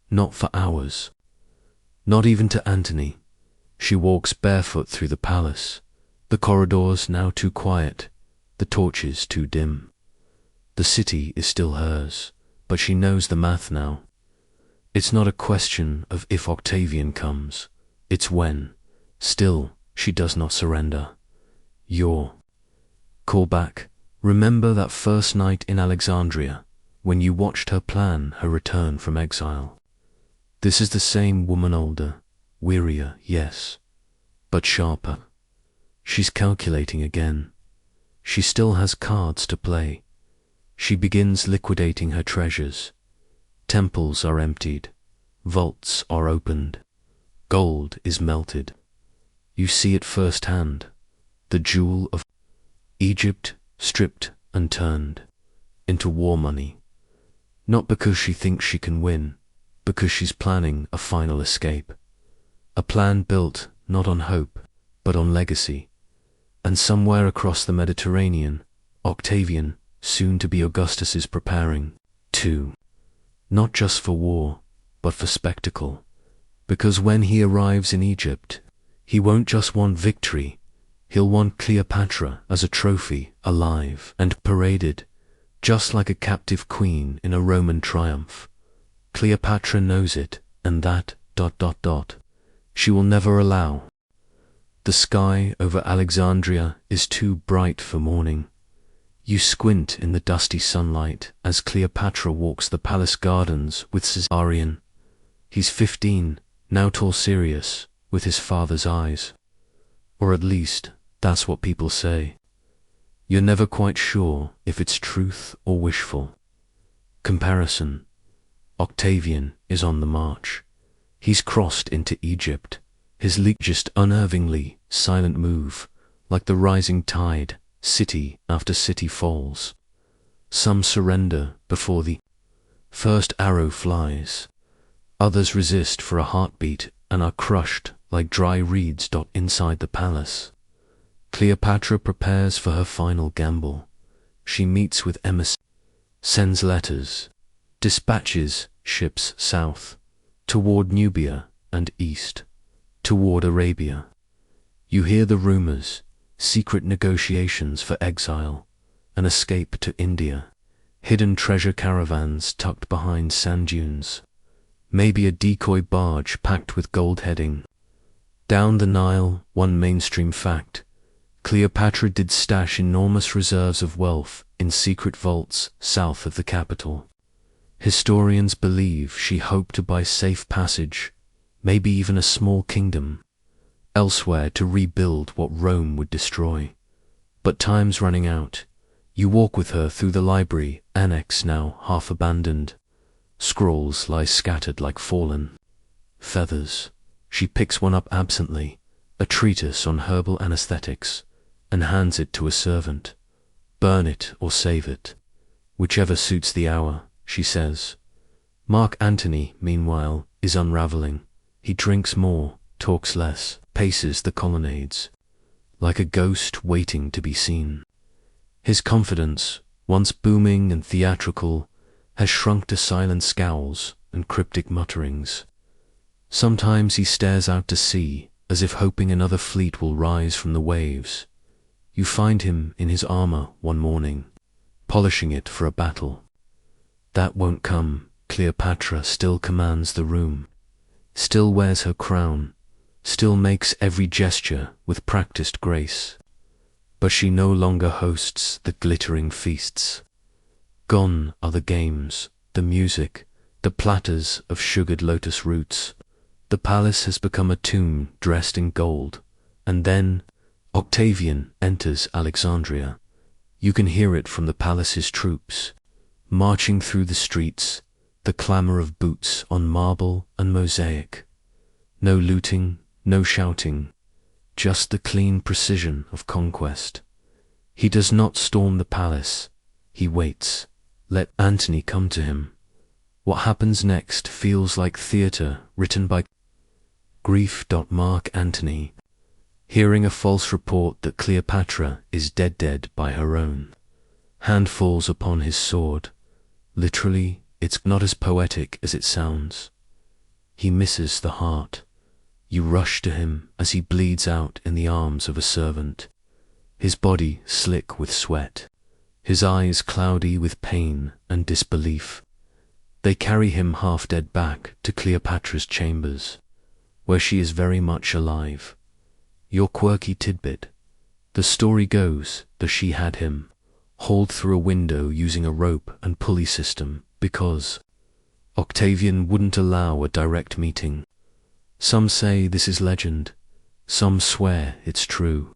not for hours, not even to Antony. She walks barefoot through the palace, the corridors now too quiet, the torches too dim. The city is still hers, but she knows the math now. It's not a question of if Octavian comes, it's when. Still, she does not surrender. Call back. Remember that first night in Alexandria, when you watched her plan her return from exile. This is the same woman, older, wearier, yes, but sharper. She's calculating again. She still has cards to play. She begins liquidating her treasures. Temples are emptied. Vaults are opened. Gold is melted. You see it firsthand. The jewel of Egypt stripped and turned into war money. Not because she thinks she can win, because she's planning a final escape. A plan built not on hope, but on legacy. And somewhere across the Mediterranean, Octavian, soon to be Augustus, is preparing, too. Not just for war, but for spectacle. Because when he arrives in Egypt, he won't just want victory, he'll want Cleopatra as a trophy, alive and paraded, just like a captive queen in a Roman triumph. Cleopatra knows it, and that, she will never allow. The sky over Alexandria is too bright for morning. You squint in the dusty sunlight as Cleopatra walks the palace gardens with Caesarion. He's 15, now tall, serious, with his father's eyes. Or at least, that's what people say. You're never quite sure if it's truth or wishful. Comparison. Octavian is on the march. He's crossed into Egypt. His just unnervingly silent move, like the rising tide, city after city falls. Some surrender before the first arrow flies. Others resist for a heartbeat and are crushed like dry reeds inside the palace. Cleopatra prepares for her final gamble. She meets with emissaries, sends letters, dispatches ships south, toward Nubia and east, toward Arabia. You hear the rumors, secret negotiations for exile, an escape to India, hidden treasure caravans tucked behind sand dunes, maybe a decoy barge packed with gold heading. Down the Nile, one mainstream fact: Cleopatra did stash enormous reserves of wealth in secret vaults south of the capital. Historians believe she hoped to buy safe passage, maybe even a small kingdom, elsewhere to rebuild what Rome would destroy. But time's running out. You walk with her through the library annex, now half abandoned. Scrolls lie scattered like fallen feathers. She picks one up absently, a treatise on herbal anesthetics, and hands it to a servant. Burn it or save it, whichever suits the hour, she says. Mark Antony, meanwhile, is unraveling. He drinks more, talks less, paces the colonnades, like a ghost waiting to be seen. His confidence, once booming and theatrical, has shrunk to silent scowls and cryptic mutterings. Sometimes he stares out to sea, as if hoping another fleet will rise from the waves. You find him in his armor one morning, polishing it for a battle. That won't come. Cleopatra still commands the room, still wears her crown, still makes every gesture with practiced grace. But she no longer hosts the glittering feasts. Gone are the games, the music, the platters of sugared lotus roots. The palace has become a tomb dressed in gold. And then Octavian enters Alexandria. You can hear it from the palace's troops, marching through the streets, the clamor of boots on marble and mosaic. No looting, no shouting, just the clean precision of conquest. He does not storm the palace, he waits. Let Antony come to him. What happens next feels like theater written by Grief. Mark Antony, hearing a false report that Cleopatra is dead by her own. Hand falls upon his sword. Literally, it's not as poetic as it sounds. He misses the heart. You rush to him as he bleeds out in the arms of a servant, his body slick with sweat, his eyes cloudy with pain and disbelief. They carry him half dead back to Cleopatra's chambers, where she is very much alive. Your quirky tidbit. The story goes that she had him hauled through a window using a rope and pulley system because Octavian wouldn't allow a direct meeting. Some say this is legend, some swear it's true.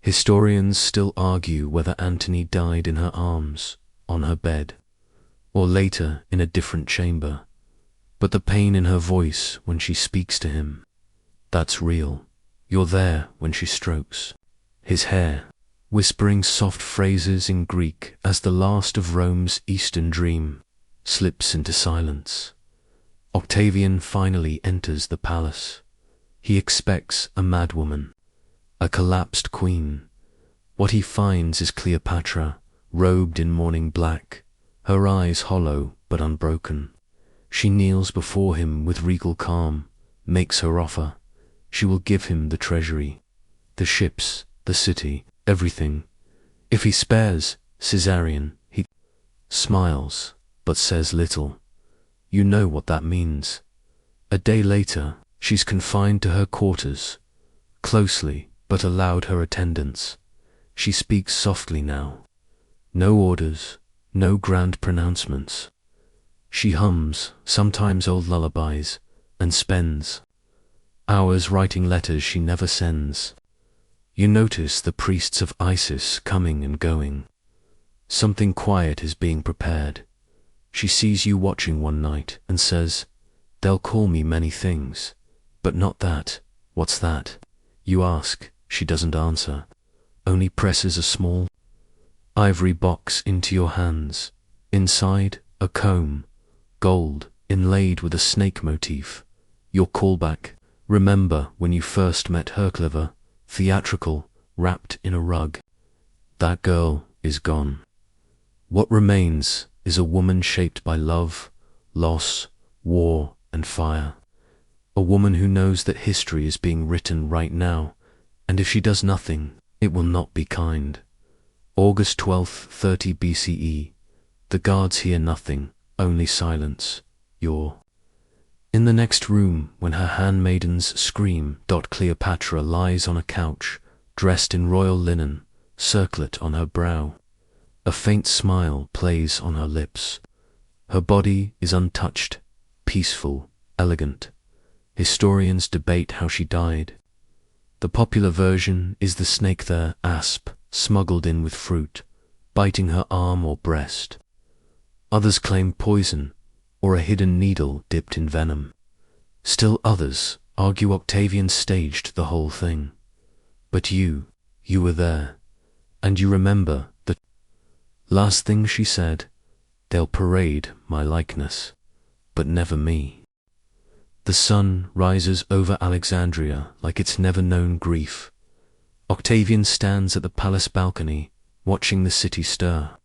Historians still argue whether Antony died in her arms, on her bed, or later in a different chamber. But the pain in her voice when she speaks to him, that's real. You're there when she strokes his hair, whispering soft phrases in Greek as the last of Rome's Eastern dream slips into silence. Octavian finally enters the palace. He expects a madwoman, a collapsed queen. What he finds is Cleopatra, robed in mourning black, her eyes hollow but unbroken. She kneels before him with regal calm, makes her offer. She will give him the treasury, the ships, the city, everything. If he spares Caesarion, he smiles, but says little. You know what that means. A day later, she's confined to her quarters, closely but allowed her attendance. She speaks softly now. No orders, no grand pronouncements. She hums, sometimes old lullabies, and spends hours writing letters she never sends. You notice the priests of Isis coming and going. Something quiet is being prepared. She sees you watching one night and says, "They'll call me many things, but not that." "What's that?" you ask. She doesn't answer, only presses a small ivory box into your hands. Inside, a comb, gold, inlaid with a snake motif. Your callback. Remember when you first met her, clever, theatrical, wrapped in a rug. That girl is gone. What remains is a woman shaped by love, loss, war, and fire. A woman who knows that history is being written right now, and if she does nothing, it will not be kind. August 12th, 30 BCE. The guards hear nothing, only silence. You're in the next room when her handmaidens scream. Cleopatra lies on a couch, dressed in royal linen, circlet on her brow. A faint smile plays on her lips. Her body is untouched, peaceful, elegant. Historians debate how she died. The popular version is the snake there, asp, smuggled in with fruit, biting her arm or breast. Others claim poison, or a hidden needle dipped in venom. Still others argue Octavian staged the whole thing. But you were there, and you remember the last thing she said, "They'll parade my likeness, but never me." The sun rises over Alexandria like it's never known grief. Octavian stands at the palace balcony, watching the city stir.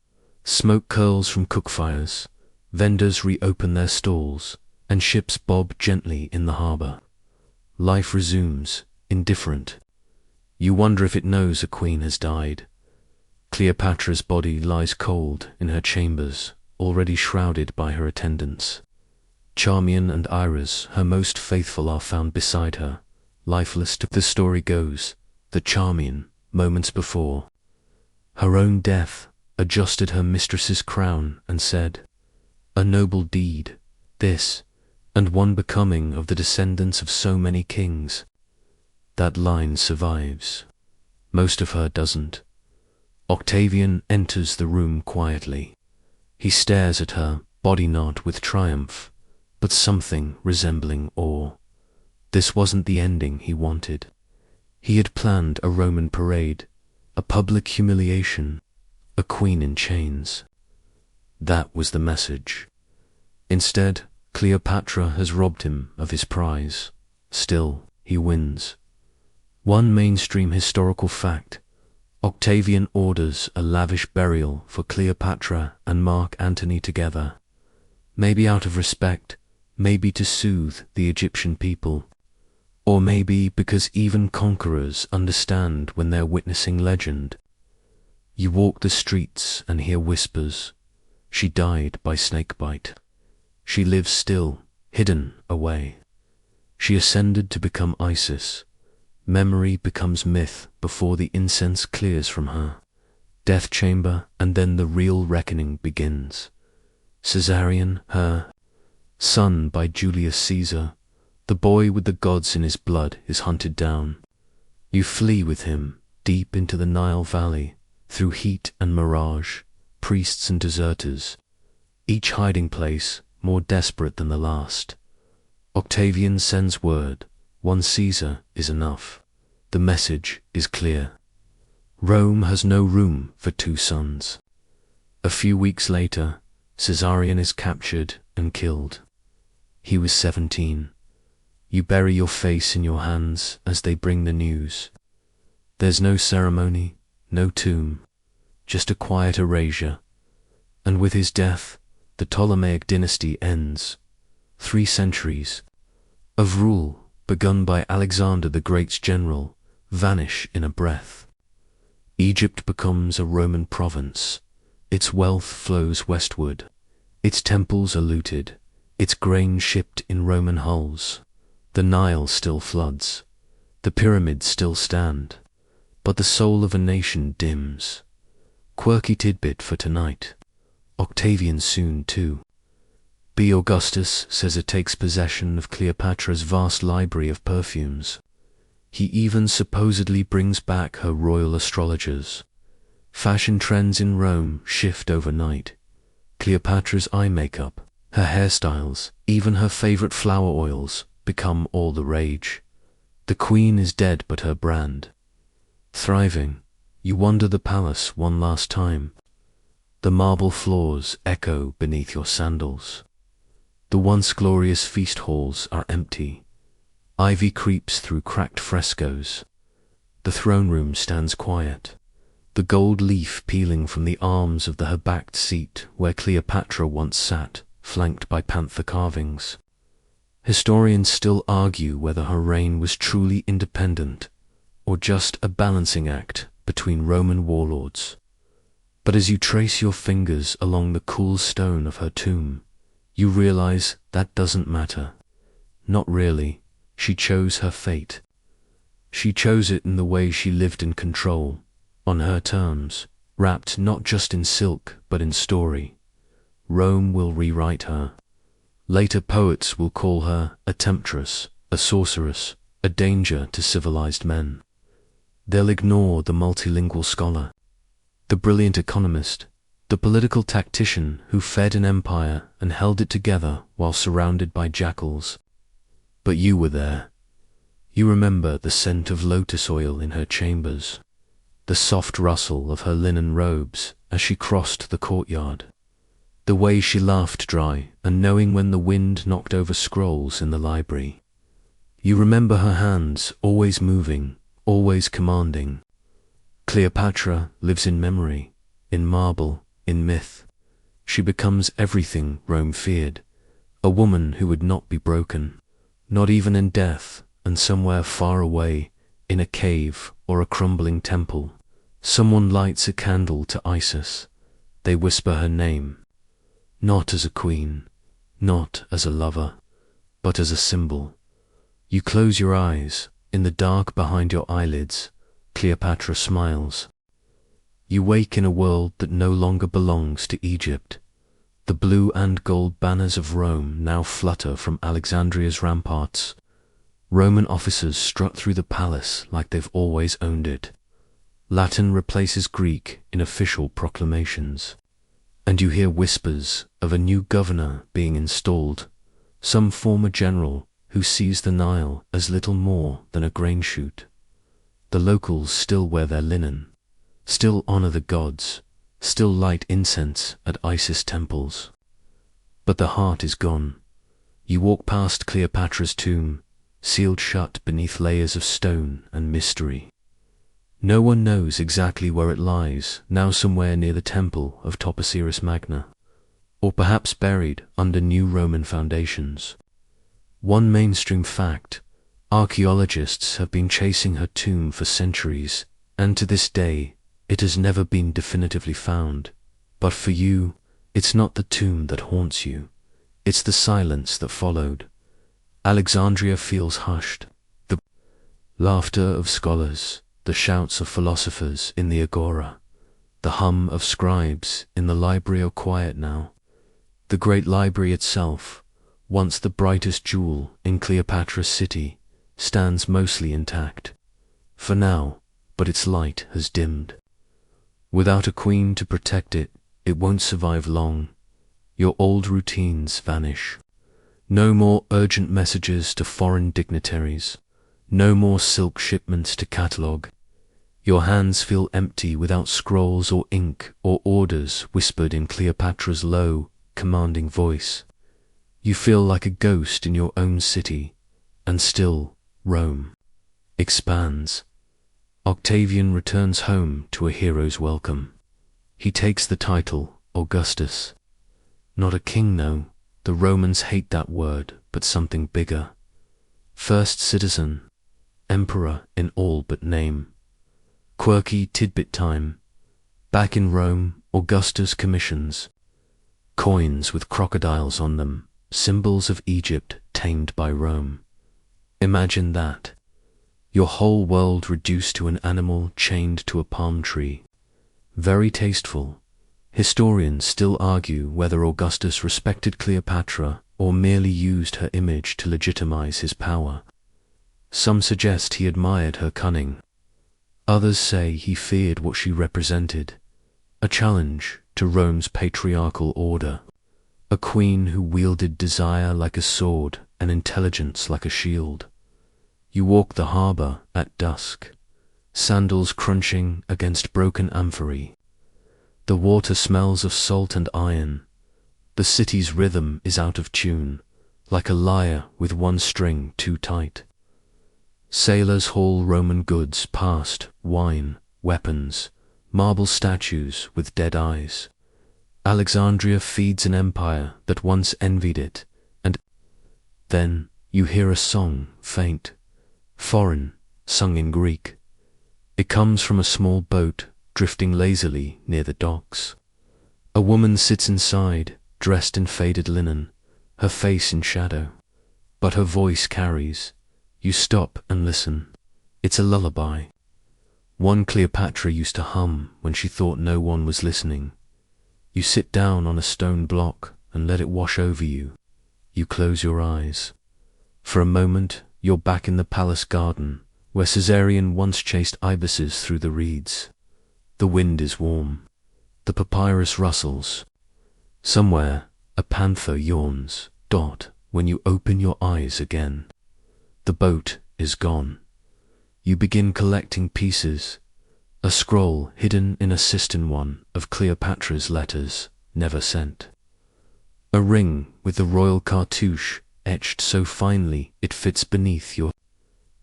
Smoke curls from cook fires. Vendors reopen their stalls. and ships bob gently in the harbor. Life resumes, indifferent. You wonder if it knows a queen has died. Cleopatra's body lies cold in her chambers, already shrouded by her attendants. Charmian and Iris, her most faithful, are found beside her, lifeless. The story goes that Charmian, moments before her own death, adjusted her mistress's crown and said, "A noble deed, this, and one becoming of the descendants of so many kings." That line survives. Most of her doesn't. Octavian enters the room quietly. He stares at her, body not with triumph, but something resembling awe. This wasn't the ending he wanted. He had planned a Roman parade, a public humiliation, a queen in chains. That was the message. Instead, Cleopatra has robbed him of his prize. Still, he wins. One mainstream historical fact: Octavian orders a lavish burial for Cleopatra and Mark Antony together. Maybe out of respect, maybe to soothe the Egyptian people, or maybe because even conquerors understand when they're witnessing legend. You walk the streets and hear whispers. She died by snakebite. She lives still, hidden away. She ascended to become Isis. Memory becomes myth before the incense clears from her. Death chamber, and then the real reckoning begins. Caesarion, her son by Julius Caesar, the boy with the gods in his blood, is hunted down. You flee with him, deep into the Nile Valley, through heat and mirage, priests and deserters, each hiding place more desperate than the last. Octavian sends word: one Caesar is enough. The message is clear. Rome has no room for two sons. A few weeks later, Caesarion is captured and killed. He was 17. You bury your face in your hands as they bring the news. There's no ceremony, no tomb, just a quiet erasure. And with his death, the Ptolemaic dynasty ends. 3 centuries of rule, begun by Alexander the Great's general, vanish in a breath. Egypt becomes a Roman province. Its wealth flows westward. Its temples are looted. Its grain shipped in Roman hulls. The Nile still floods. The pyramids still stand. But the soul of a nation dims. Quirky tidbit for tonight: Octavian soon too. B. Augustus says it takes possession of Cleopatra's vast library of perfumes. He even supposedly brings back her royal astrologers. Fashion trends in Rome shift overnight. Cleopatra's eye makeup, her hairstyles, even her favorite flower oils become all the rage. The queen is dead, but her brand thriving. You wander the palace one last time. The marble floors echo beneath your sandals. The once glorious feast halls are empty. Ivy creeps through cracked frescoes. The throne room stands quiet, the gold leaf peeling from the arms of the her-backed seat where Cleopatra once sat, flanked by panther carvings. Historians still argue whether her reign was truly independent or just a balancing act between Roman warlords. But as you trace your fingers along the cool stone of her tomb, you realize that doesn't matter. Not really. She chose her fate. She chose it in the way she lived in control, on her terms, wrapped not just in silk but in story. Rome will rewrite her. Later poets will call her a temptress, a sorceress, a danger to civilized men. They'll ignore the multilingual scholar, the brilliant economist, the political tactician who fed an empire and held it together while surrounded by jackals. But you were there. You remember the scent of lotus oil in her chambers, the soft rustle of her linen robes as she crossed the courtyard, the way she laughed dry and knowing when the wind knocked over scrolls in the library. You remember her hands, always moving, always commanding. Cleopatra lives in memory, in marble, in myth. She becomes everything Rome feared: A woman who would not be broken, not even in death, and somewhere far away, in a cave or a crumbling temple, someone lights a candle to Isis. They whisper her name, not as a queen, not as a lover, but as a symbol. You close your eyes. In the dark behind your eyelids, Cleopatra smiles. You wake in a world that no longer belongs to Egypt. The blue and gold banners of Rome now flutter from Alexandria's ramparts. Roman officers strut through the palace like they've always owned it. Latin replaces Greek in official proclamations. And you hear whispers of a new governor being installed, some former general who sees the Nile as little more than a grain chute. The locals still wear their linen, still honor the gods, still light incense at Isis temples. But the heart is gone. You walk past Cleopatra's tomb, sealed shut beneath layers of stone and mystery. No one knows exactly where it lies, now somewhere near the temple of Toposiris Magna, or perhaps buried under new Roman foundations. One mainstream fact: archaeologists have been chasing her tomb for centuries, and to this day, it has never been definitively found. But for you, it's not the tomb that haunts you, it's the silence that followed. Alexandria feels hushed. The laughter of scholars, the shouts of philosophers in the agora, the hum of scribes in the library are quiet now. The great library itself, once the brightest jewel in Cleopatra's city, stands mostly intact. For now, but its light has dimmed. Without a queen to protect it, it won't survive long. Your old routines vanish. No more urgent messages to foreign dignitaries. No more silk shipments to catalogue. Your hands feel empty without scrolls or ink or orders whispered in Cleopatra's low, commanding voice. You feel like a ghost in your own city, and still Rome expands. Octavian returns home to a hero's welcome. He takes the title Augustus. Not a king, no. The Romans hate that word, but something bigger. First citizen, emperor in all but name. Quirky tidbit time. Back in Rome, Augustus commissions coins with crocodiles on them, symbols of Egypt tamed by Rome. Imagine that. Your whole world reduced to an animal chained to a palm tree. Very tasteful. Historians still argue whether Augustus respected Cleopatra or merely used her image to legitimize his power. Some suggest he admired her cunning. Others say he feared what she represented, a challenge to Rome's patriarchal order, a queen who wielded desire like a sword and intelligence like a shield. You walk the harbor at dusk, sandals crunching against broken amphorae. The water smells of salt and iron. The city's rhythm is out of tune, like a lyre with one string too tight. Sailors haul Roman goods past, wine, weapons, marble statues with dead eyes. Alexandria feeds an empire that once envied it, and then you hear a song, faint, foreign, sung in Greek. It comes from a small boat drifting lazily near the docks. A woman sits inside, dressed in faded linen, her face in shadow, but her voice carries. You stop and listen. It's a lullaby. One Cleopatra used to hum when she thought no one was listening. You sit down on a stone block and let it wash over you. You close your eyes. For a moment, you're back in the palace garden, where Caesarion once chased ibises through the reeds. The wind is warm. The papyrus rustles. Somewhere, a panther yawns, when you open your eyes again. The boat is gone. You begin collecting pieces. A scroll hidden in a cistern, one of Cleopatra's letters, never sent. A ring with the royal cartouche etched so finely it fits beneath your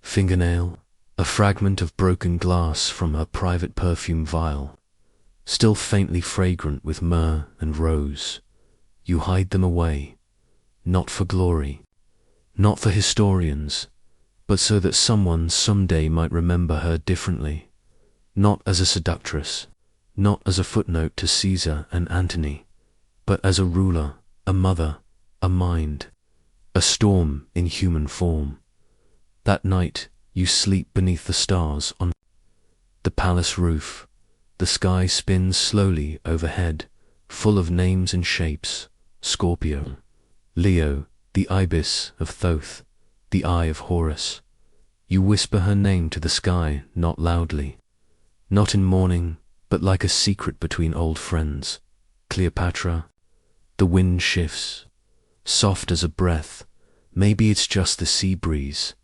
fingernail. A fragment of broken glass from her private perfume vial, still faintly fragrant with myrrh and rose. You hide them away. not for glory, not for historians, but so that someone someday might remember her differently, not as a seductress, not as a footnote to Caesar and Antony, but as a ruler, a mother, a mind, a storm in human form. That night you sleep beneath the stars on the palace roof. The sky spins slowly overhead, full of names and shapes: Scorpio, Leo, the ibis of Thoth, the eye of Horus. You whisper her name to the sky, not loudly, not in mourning, but like a secret between old friends. Cleopatra. The wind shifts, soft as a breath. Maybe it's just the sea breeze,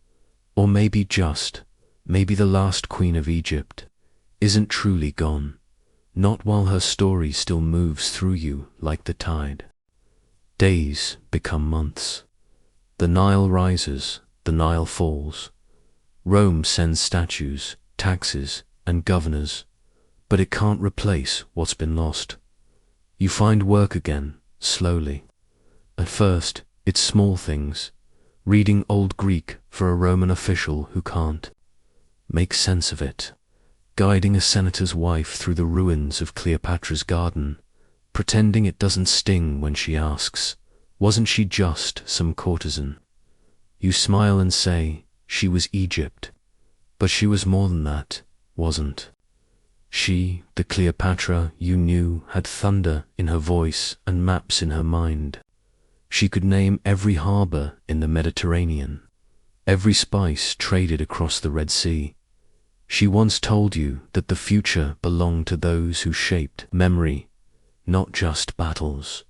or maybe the last queen of Egypt isn't truly gone, not while her story still moves through you like the tide. Days become months. The Nile rises, the Nile falls. Rome sends statues, taxes, and governors, but it can't replace what's been lost. You find work again, slowly. At first, it's small things, reading Old Greek for a Roman official who can't make sense of it, guiding a senator's wife through the ruins of Cleopatra's garden, pretending it doesn't sting when she asks, wasn't she just some courtesan? You smile and say, she was Egypt, but she was more than that, wasn't she? The Cleopatra you knew had thunder in her voice and maps in her mind. She could name every harbor in the Mediterranean, every spice traded across the Red Sea. She once told you that the future belonged to those who shaped memory, not just battles.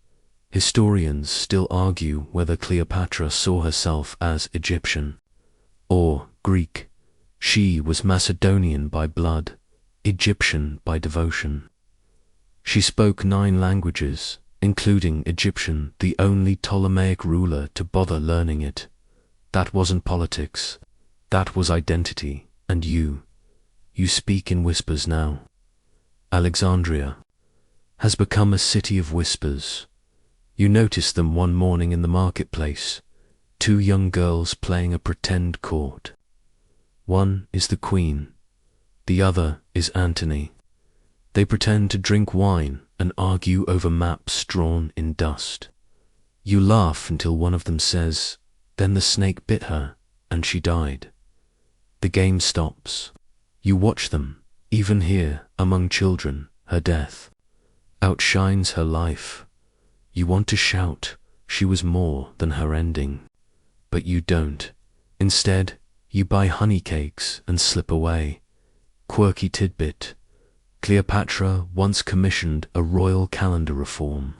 Historians still argue whether Cleopatra saw herself as Egyptian or Greek. She was Macedonian by blood, Egyptian by devotion. She spoke 9 languages, including Egyptian, the only Ptolemaic ruler to bother learning it. That wasn't politics, that was identity. And you speak in whispers now. Alexandria has become a city of whispers. You notice them one morning in the marketplace, 2 young girls playing a pretend court. One is the queen, the other is Antony. They pretend to drink wine and argue over maps drawn in dust. You laugh until one of them says, "Then the snake bit her, and she died." The game stops. You watch them, even here, among children. Her death outshines her life. You want to shout, she was more than her ending. But you don't. Instead, you buy honey cakes and slip away. Quirky tidbit: Cleopatra once commissioned a royal calendar reform.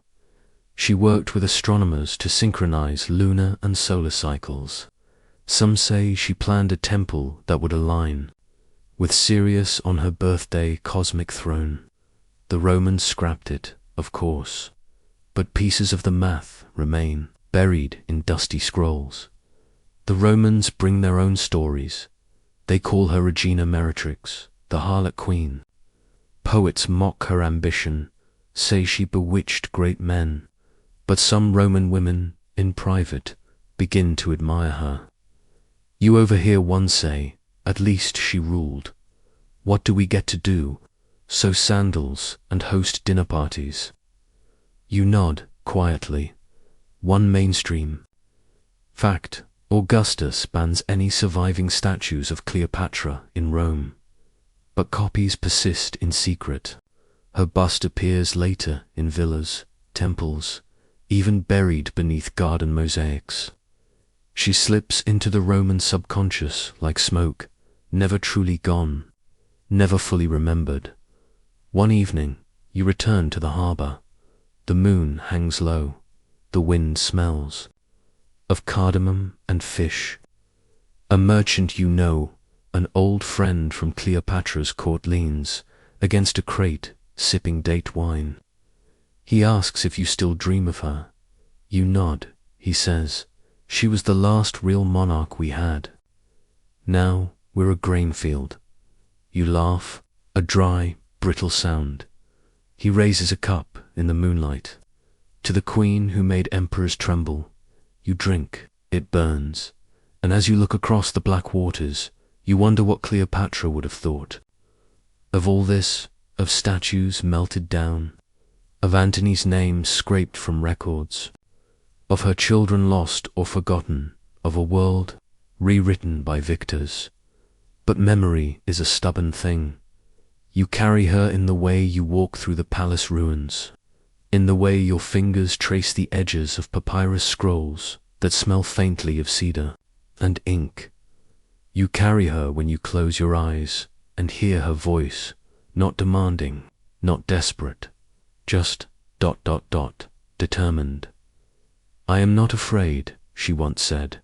She worked with astronomers to synchronize lunar and solar cycles. Some say she planned a temple that would align with Sirius on her birthday cosmic throne. The Romans scrapped it, of course, but pieces of the math remain, buried in dusty scrolls. The Romans bring their own stories. They call her Regina Meretrix, the harlot queen. Poets mock her ambition, say she bewitched great men, but some Roman women, in private, begin to admire her. You overhear one say, "At least she ruled. What do we get to do? Sew sandals and host dinner parties." You nod, quietly. One mainstream fact: Augustus bans any surviving statues of Cleopatra in Rome. But copies persist in secret. Her bust appears later in villas, temples, even buried beneath garden mosaics. She slips into the Roman subconscious like smoke, never truly gone, never fully remembered. One evening, you return to the harbor. The moon hangs low. The wind smells of cardamom and fish. A merchant you know, an old friend from Cleopatra's court, leans against a crate, sipping date wine. He asks if you still dream of her. You nod. He says, "She was the last real monarch we had. Now we're a grain field." You laugh, a dry, brittle sound. He raises a cup in the moonlight. "To the queen who made emperors tremble, You drink, it burns, and as you look across the black waters, you wonder what Cleopatra would have thought. Of all this, of statues melted down, of Antony's name scraped from records, of her children lost or forgotten, of a world rewritten by victors. But memory is a stubborn thing. You carry her in the way you walk through the palace ruins, in the way your fingers trace the edges of papyrus scrolls that smell faintly of cedar and ink. You carry her when you close your eyes and hear her voice, not demanding, not desperate, just ... determined. "I am not afraid," she once said.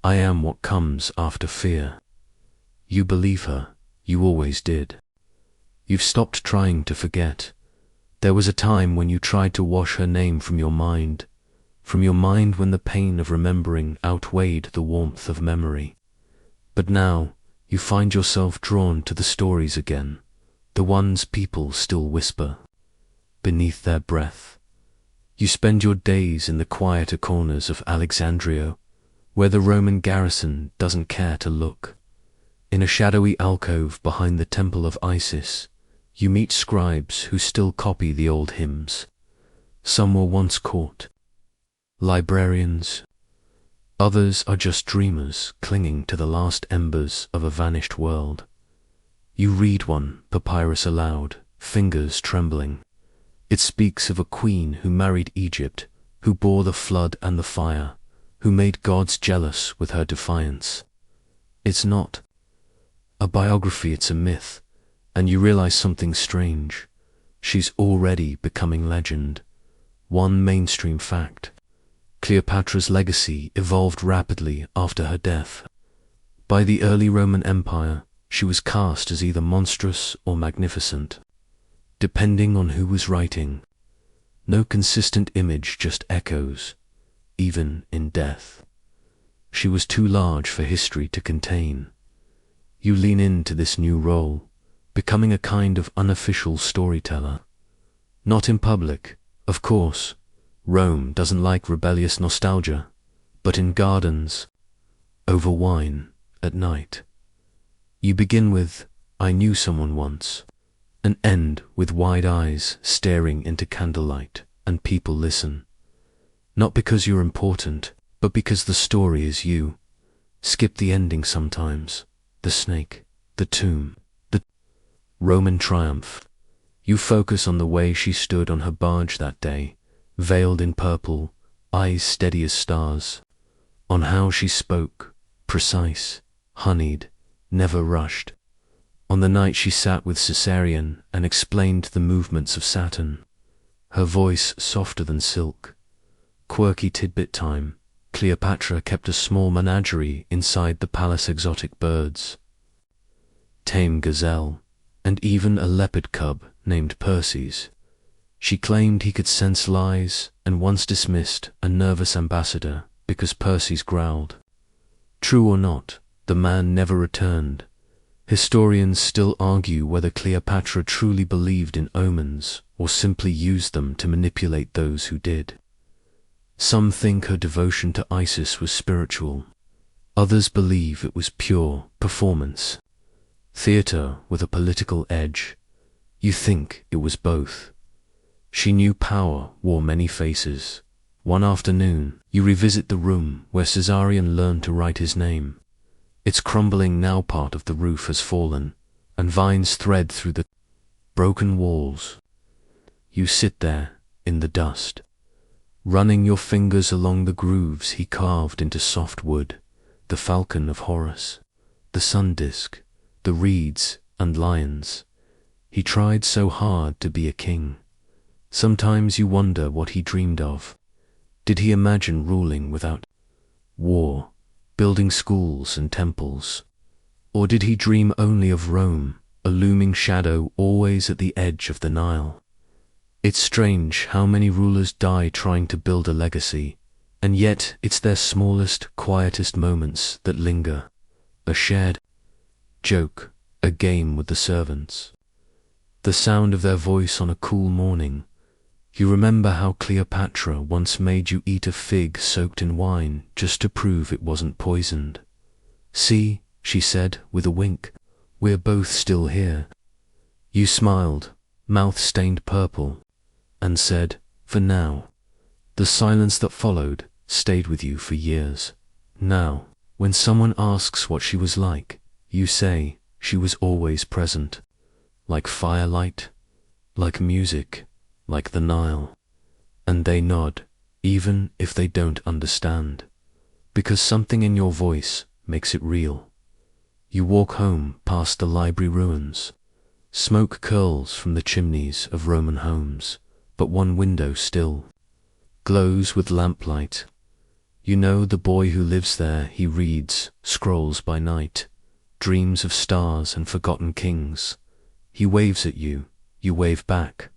"I am what comes after fear." You believe her, you always did. You've stopped trying to forget. There was a time when you tried to wash her name from your mind when the pain of remembering outweighed the warmth of memory. But now you find yourself drawn to the stories again, the ones people still whisper beneath their breath. You spend your days in the quieter corners of Alexandria, where the Roman garrison doesn't care to look. In a shadowy alcove behind the temple of Isis, you meet scribes who still copy the old hymns. Some were once caught, librarians. Others are just dreamers clinging to the last embers of a vanished world. You read one papyrus aloud, fingers trembling. It speaks of a queen who married Egypt, who bore the flood and the fire, who made gods jealous with her defiance. It's not a biography, it's a myth, and you realize something strange. She's already becoming legend. One mainstream fact: Cleopatra's legacy evolved rapidly after her death. By the early Roman Empire, she was cast as either monstrous or magnificent, depending on who was writing. No consistent image, just echoes, even in death. She was too large for history to contain. You lean into this new role, becoming a kind of unofficial storyteller. Not in public, of course. Rome doesn't like rebellious nostalgia, but in gardens, over wine, at night. You begin with, "I knew someone once," and end with wide eyes staring into candlelight, and people listen. Not because you're important, but because the story is you. Skip the ending sometimes. The snake, the tomb, the Roman triumph. You focus on the way she stood on her barge that day, veiled in purple, eyes steady as stars. On how she spoke, precise, honeyed, never rushed. On the night she sat with Caesarion and explained the movements of Saturn. Her voice softer than silk. Quirky tidbit time. Cleopatra kept a small menagerie inside the palace, exotic birds, tame gazelle, and even a leopard cub named Perses. She claimed he could sense lies and once dismissed a nervous ambassador because Perses growled. True or not, the man never returned. Historians still argue whether Cleopatra truly believed in omens or simply used them to manipulate those who did. Some think her devotion to Isis was spiritual. Others believe it was pure performance, theater with a political edge. You think it was both. She knew power wore many faces. One afternoon, you revisit the room where Caesarion learned to write his name. It's crumbling now, part of the roof has fallen, and vines thread through the broken walls. You sit there, in the dust, running your fingers along the grooves he carved into soft wood, the falcon of Horus, the sun disk, the reeds and lions. He tried so hard to be a king. Sometimes you wonder what he dreamed of. Did he imagine ruling without war, building schools and temples? Or did he dream only of Rome, a looming shadow always at the edge of the Nile? It's strange how many rulers die trying to build a legacy, and yet it's their smallest, quietest moments that linger. A shared joke, a game with the servants, the sound of their voice on a cool morning, You remember how Cleopatra once made you eat a fig soaked in wine just to prove it wasn't poisoned? See, she said with a wink, we're both still here. You smiled, mouth stained purple, and said, for now. The silence that followed stayed with you for years. Now, when someone asks what she was like, you say she was always present. Like firelight, like music, like the Nile. And they nod, even if they don't understand. Because something in your voice makes it real. You walk home past the library ruins. Smoke curls from the chimneys of Roman homes, but one window still glows with lamplight. You know the boy who lives there, he reads scrolls by night, dreams of stars and forgotten kings. He waves at you, you wave back.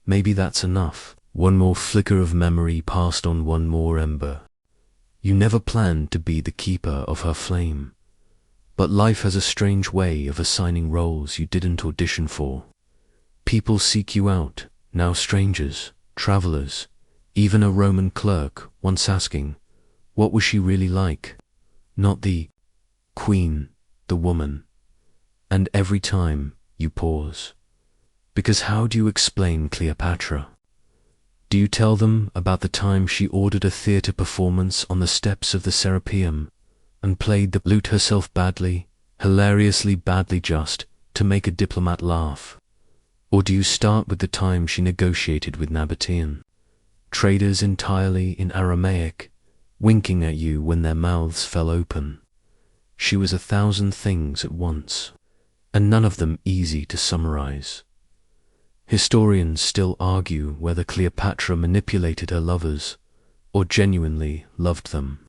Maybe that's enough. One more flicker of memory passed on one more ember. You never planned to be the keeper of her flame. But life has a strange way of assigning roles you didn't audition for. People seek you out, now strangers, travelers, even a Roman clerk once asking, what was she really like? Not the queen, the woman. And every time you pause. Because how do you explain Cleopatra? Do you tell them about the time she ordered a theatre performance on the steps of the Serapeum and played the lute herself badly, hilariously badly just, to make a diplomat laugh? Or do you start with the time she negotiated with Nabatean, traders entirely in Aramaic, winking at you when their mouths fell open? She was 1,000 things at once, and none of them easy to summarize. Historians still argue whether Cleopatra manipulated her lovers or genuinely loved them.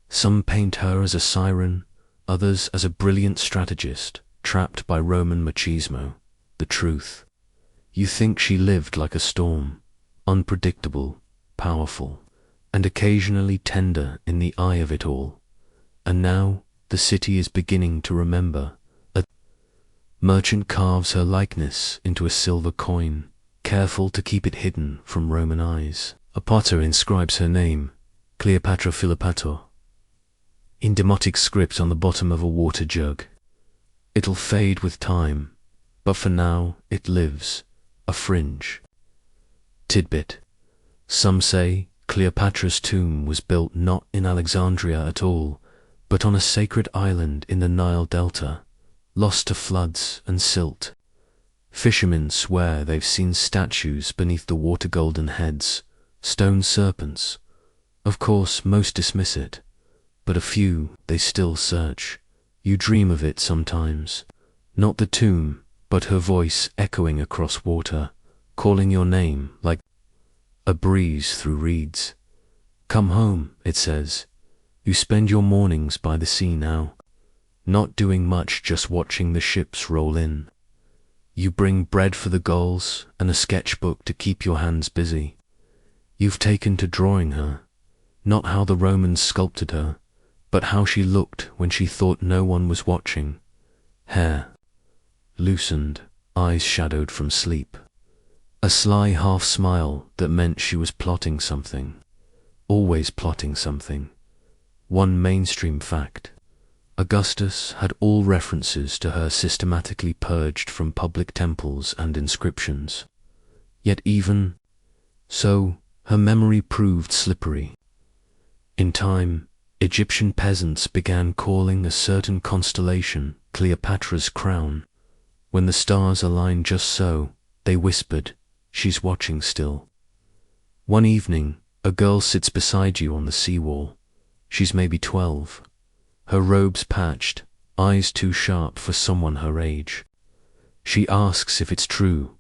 Some paint her as a siren, others as a brilliant strategist trapped by Roman machismo. The truth. You think she lived like a storm, unpredictable, powerful, and occasionally tender in the eye of it all. And now the city is beginning to remember. A merchant carves her likeness into a silver coin, careful to keep it hidden from Roman eyes. A potter inscribes her name, Cleopatra Philopator, in demotic script on the bottom of a water jug. It'll fade with time, but for now it lives, a fringe. Tidbit. Some say Cleopatra's tomb was built not in Alexandria at all, but on a sacred island in the Nile Delta, lost to floods and silt. Fishermen swear they've seen statues beneath the water-golden heads, stone serpents. Of course, most dismiss it, but a few they still search. You dream of it sometimes, not the tomb, but her voice echoing across water, calling your name like a breeze through reeds. Come home, it says. You spend your mornings by the sea now, not doing much, just watching the ships roll in. You bring bread for the gulls and a sketchbook to keep your hands busy. You've taken to drawing her, not how the Romans sculpted her, but how she looked when she thought no one was watching. Hair loosened, eyes shadowed from sleep. A sly half smile that meant she was plotting something, always plotting something. One mainstream fact. Augustus had all references to her systematically purged from public temples and inscriptions. Yet even so, her memory proved slippery. In time, Egyptian peasants began calling a certain constellation Cleopatra's crown. When the stars aligned just so, they whispered, she's watching still. One evening, a girl sits beside you on the seawall. She's maybe 12. Her robes patched, eyes too sharp for someone her age. She asks if it's true.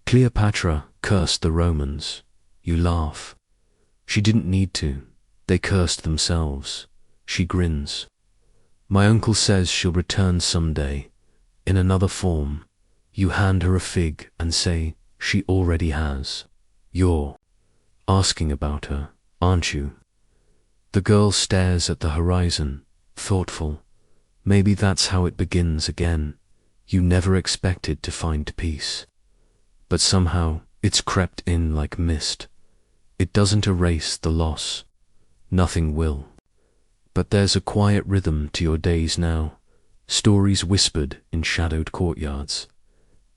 Cleopatra cursed the Romans. You laugh. She didn't need to. They cursed themselves. She grins. My uncle says she'll return someday, in another form. You hand her a fig and say she already has. You're asking about her, aren't you? The girl stares at the horizon, thoughtful. Maybe that's how it begins again. You never expected to find peace. But somehow It's crept in like mist. It doesn't erase the loss. Nothing will. But there's a quiet rhythm to your days now, stories whispered in shadowed courtyards,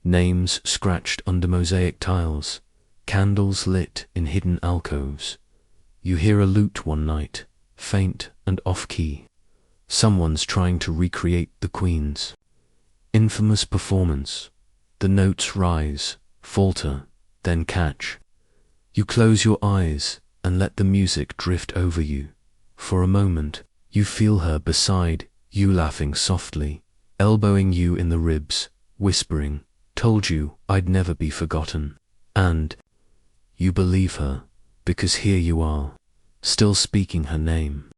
names scratched under mosaic tiles, candles lit in hidden alcoves. You hear a lute one night, faint and off-key. Someone's trying to recreate the Queen's infamous performance. The notes rise, falter, then catch. You close your eyes and let the music drift over you. For a moment, you feel her beside you, laughing softly, elbowing you in the ribs, whispering, "Told you I'd never be forgotten." And you believe her, because here you are, still speaking her name.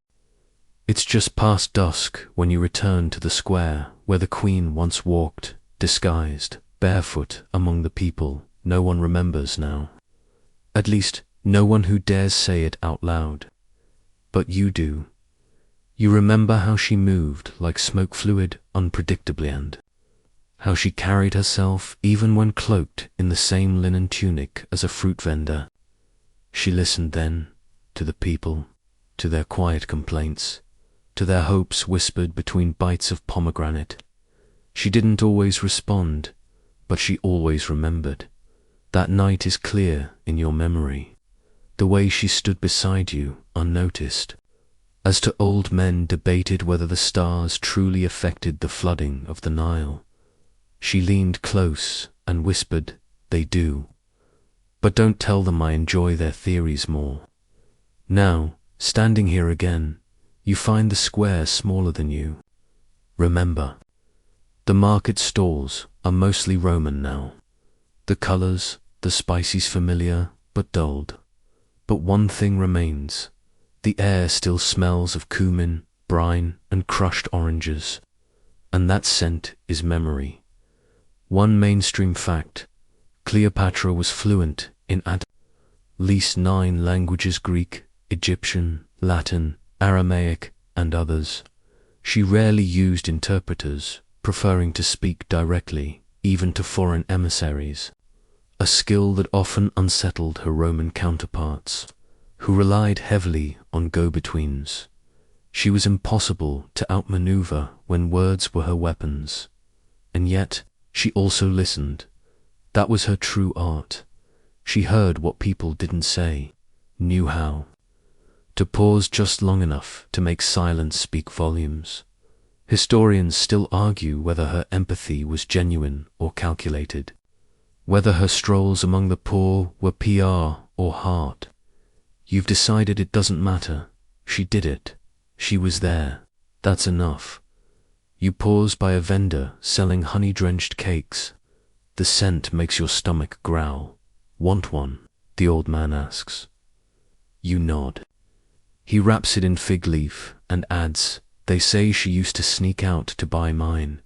It's just past dusk when you return to the square where the Queen once walked, disguised, barefoot among the people no one remembers now. At least, no one who dares say it out loud. But you do. You remember how she moved like smoke fluid unpredictably, and how she carried herself even when cloaked in the same linen tunic as a fruit vendor. She listened then to the people, to their quiet complaints, to their hopes whispered between bites of pomegranate. She didn't always respond, but she always remembered. That night is clear in your memory. The way she stood beside you, unnoticed, as two old men debated whether the stars truly affected the flooding of the Nile. She leaned close and whispered, "They do. But don't tell them I enjoy their theories more." Now, standing here again, you find the square smaller than you. Remember, the market stalls are mostly Roman now. The colors, the spices familiar but dulled. But one thing remains. The air still smells of cumin, brine, and crushed oranges. And that scent is memory. One mainstream fact: Cleopatra was fluent in at least 9 languages: Greek, Egyptian, Latin, Aramaic, and others. She rarely used interpreters, preferring to speak directly, even to foreign emissaries, a skill that often unsettled her Roman counterparts, who relied heavily on go-betweens. She was impossible to outmaneuver when words were her weapons. And yet, she also listened. That was her true art. She heard what people didn't say, knew how to pause just long enough to make silence speak volumes. Historians still argue whether her empathy was genuine or calculated, whether her strolls among the poor were PR or heart. You've decided it doesn't matter. She did it. She was there. That's enough. You pause by a vendor selling honey-drenched cakes. The scent makes your stomach growl. "Want one?" the old man asks. You nod. He wraps it in fig leaf and adds, "They say she used to sneak out to buy mine."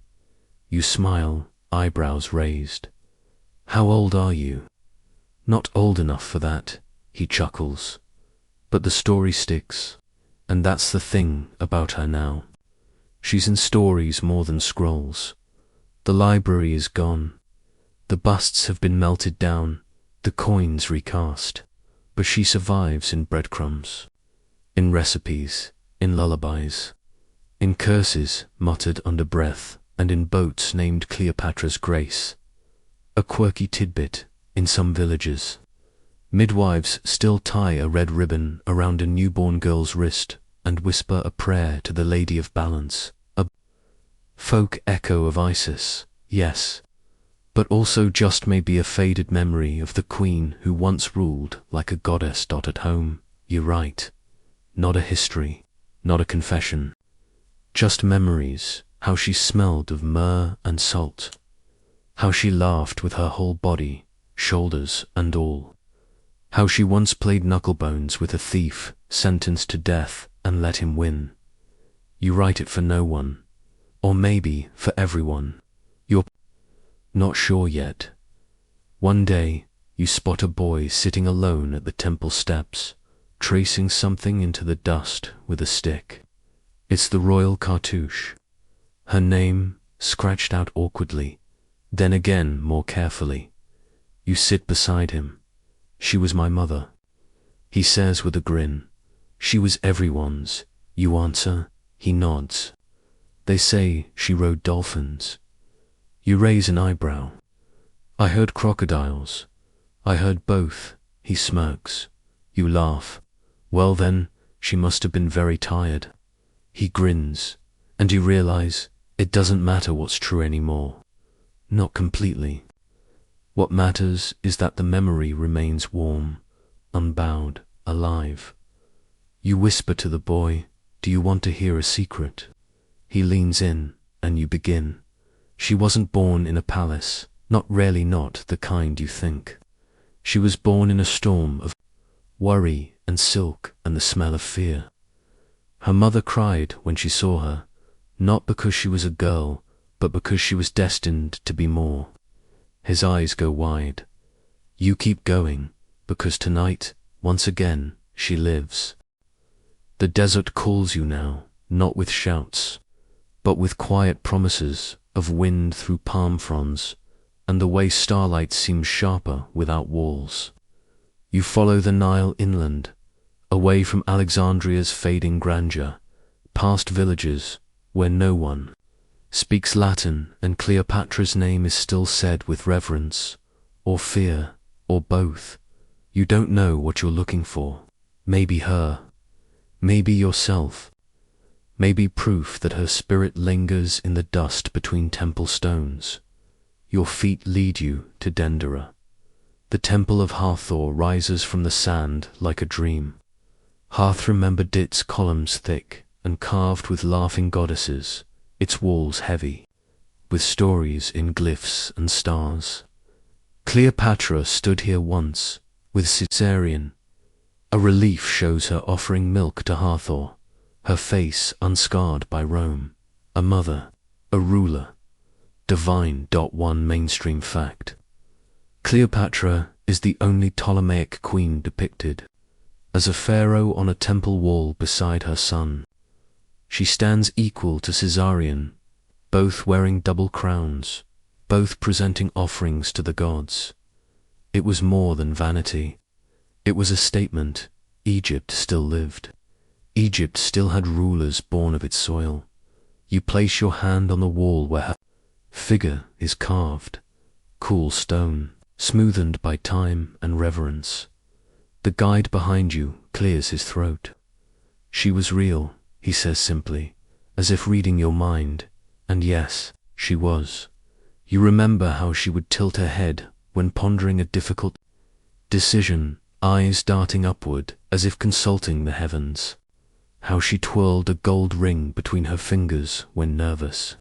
You smile, eyebrows raised. "How old are you?" "Not old enough for that," he chuckles. But the story sticks, and that's the thing about her now. She's in stories more than scrolls. The library is gone. The busts have been melted down, the coins recast. But she survives in breadcrumbs, in recipes, in lullabies, in curses muttered under breath, and in boats named Cleopatra's Grace. A quirky tidbit in some villages. Midwives still tie a red ribbon around a newborn girl's wrist and whisper a prayer to the Lady of Balance, a folk echo of Isis, yes, but also just maybe a faded memory of the Queen who once ruled like a goddess. At home, you're right. Not a history, not a confession. Just memories, how she smelled of myrrh and salt. How she laughed with her whole body, shoulders and all. How she once played knucklebones with a thief sentenced to death and let him win. You write it for no one, or maybe for everyone. You're not sure yet. One day, you spot a boy sitting alone at the temple steps, tracing something into the dust with a stick. It's the royal cartouche. Her name scratched out awkwardly, then again more carefully. You sit beside him. She was my mother. He says with a grin. She was everyone's. You answer. He nods. They say she rode dolphins. You raise an eyebrow. I heard crocodiles. I heard both. He smirks. You laugh. Well then, she must have been very tired. He grins, and you realize it doesn't matter what's true anymore. Not completely. What matters is that the memory remains warm, unbowed, alive. You whisper to the boy, do you want to hear a secret? He leans in, and you begin. She wasn't born in a palace, not the kind you think. She was born in a storm of worry and silk and the smell of fear. Her mother cried when she saw her, not because she was a girl, but because she was destined to be more. His eyes go wide. You keep going, because tonight, once again, she lives. The desert calls you now, not with shouts, but with quiet promises of wind through palm fronds, and the way starlight seems sharper without walls. You follow the Nile inland, away from Alexandria's fading grandeur, past villages where no one speaks Latin and Cleopatra's name is still said with reverence, or fear, or both. You don't know what you're looking for. Maybe her, maybe yourself, maybe proof that her spirit lingers in the dust between temple stones. Your feet lead you to Dendera. The temple of Hathor rises from the sand like a dream. Hath remembered its columns thick and carved with laughing goddesses, its walls heavy, with stories in glyphs and stars. Cleopatra stood here once, with Caesarean. A relief shows her offering milk to Hathor, her face unscarred by Rome. A mother, a ruler. Divine. One mainstream fact. Cleopatra is the only Ptolemaic queen depicted, as a pharaoh on a temple wall beside her son. She stands equal to Caesarean, both wearing double crowns, both presenting offerings to the gods. It was more than vanity. It was a statement. Egypt still lived. Egypt still had rulers born of its soil. You place your hand on the wall where her figure is carved, cool stone, smoothened by time and reverence. The guide behind you clears his throat. She was real, he says simply, as if reading your mind, and yes, she was. You remember how she would tilt her head when pondering a difficult decision, eyes darting upward as if consulting the heavens. How she twirled a gold ring between her fingers when nervous.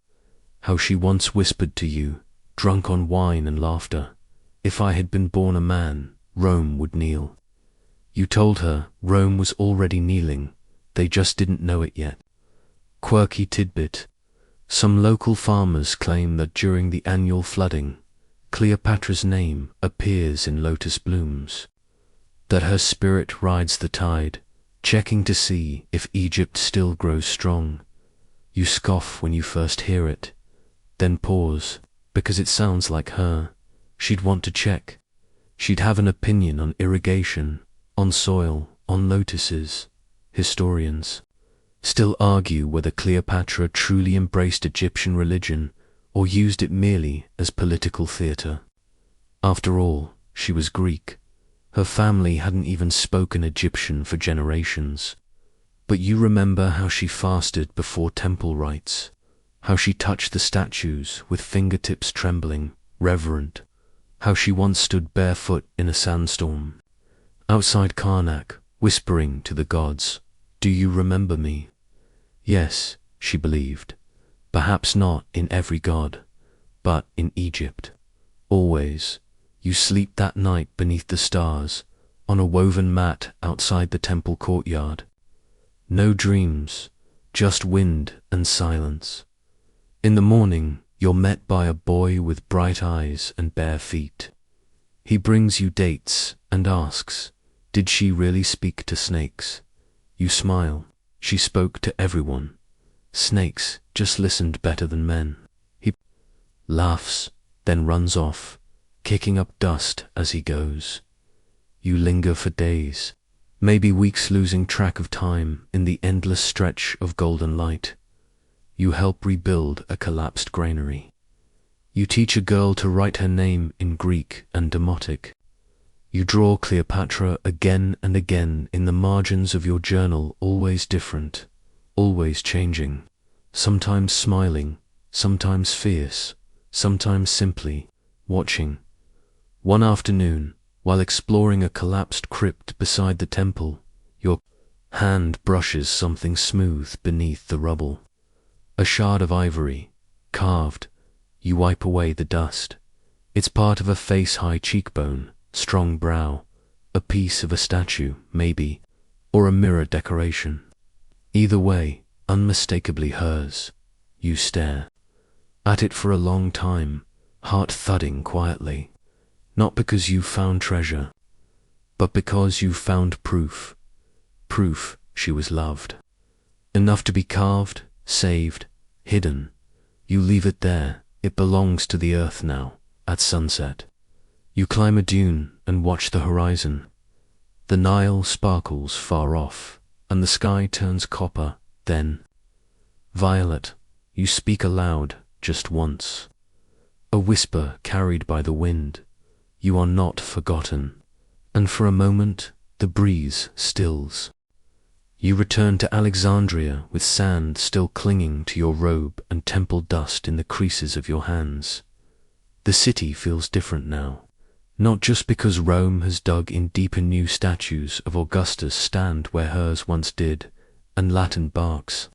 How she once whispered to you, drunk on wine and laughter, if I had been born a man, Rome would kneel. You told her Rome was already kneeling, they just didn't know it yet. Quirky tidbit. Some local farmers claim that during the annual flooding, Cleopatra's name appears in lotus blooms, that her spirit rides the tide, checking to see if Egypt still grows strong. You scoff when you first hear it, then pause, because it sounds like her. She'd want to check. She'd have an opinion on irrigation, on soil, on lotuses. Historians still argue whether Cleopatra truly embraced Egyptian religion or used it merely as political theatre. After all, she was Greek. Her family hadn't even spoken Egyptian for generations. But you remember how she fasted before temple rites, how she touched the statues with fingertips trembling, reverent, how she once stood barefoot in a sandstorm, outside Karnak, whispering to the gods, "Do you remember me?" Yes, she believed, perhaps not in every god, but in Egypt. Always. You sleep that night beneath the stars, on a woven mat outside the temple courtyard. No dreams, just wind and silence. In the morning, you're met by a boy with bright eyes and bare feet. He brings you dates and asks, did she really speak to snakes? You smile. She spoke to everyone. Snakes just listened better than men. He laughs, then runs off, kicking up dust as he goes. You linger for days, maybe weeks, losing track of time in the endless stretch of golden light. You help rebuild a collapsed granary. You teach a girl to write her name in Greek and Demotic. You draw Cleopatra again and again in the margins of your journal, always different, always changing, sometimes smiling, sometimes fierce, sometimes simply watching. One afternoon, while exploring a collapsed crypt beside the temple, your hand brushes something smooth beneath the rubble. A shard of ivory, carved. You wipe away the dust. It's part of a face-high cheekbone, strong brow, a piece of a statue, maybe, or a mirror decoration. Either way, unmistakably hers. You stare at it for a long time, heart thudding quietly, not because you've found treasure, but because you've found proof. Proof she was loved. Enough to be carved, saved, hidden. You leave it there, it belongs to the earth now. At sunset, you climb a dune and watch the horizon. The Nile sparkles far off, and the sky turns copper, then violet. You speak aloud, just once. A whisper carried by the wind. You are not forgotten, and for a moment the breeze stills. You return to Alexandria with sand still clinging to your robe and temple dust in the creases of your hands. The city feels different now, not just because Rome has dug in deeper. New statues of Augustus stand where hers once did, and Latin barks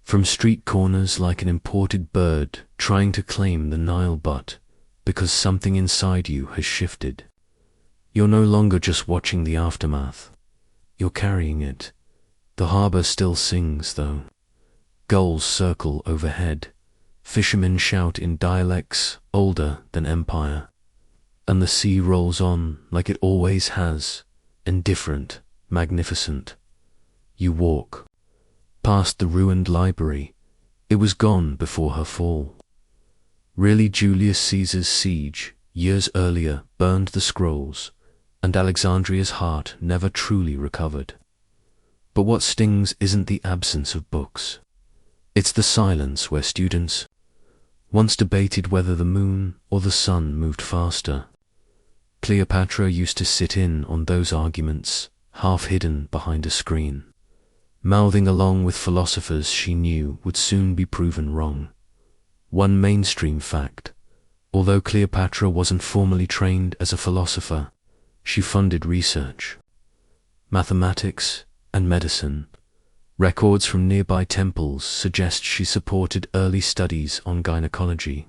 from street corners like an imported bird trying to claim the Nile, but because something inside you has shifted. You're no longer just watching the aftermath, you're carrying it. The harbor still sings, though. Gulls circle overhead. Fishermen shout in dialects older than empire. And the sea rolls on like it always has, indifferent, magnificent. You walk past the ruined library. It was gone before her fall. Really, Julius Caesar's siege, years earlier, burned the scrolls, and Alexandria's heart never truly recovered. But what stings isn't the absence of books. It's the silence where students once debated whether the moon or the sun moved faster. Cleopatra used to sit in on those arguments, half hidden behind a screen, mouthing along with philosophers she knew would soon be proven wrong. One mainstream fact: although Cleopatra wasn't formally trained as a philosopher, she funded research, mathematics, and medicine. Records from nearby temples suggest she supported early studies on gynecology.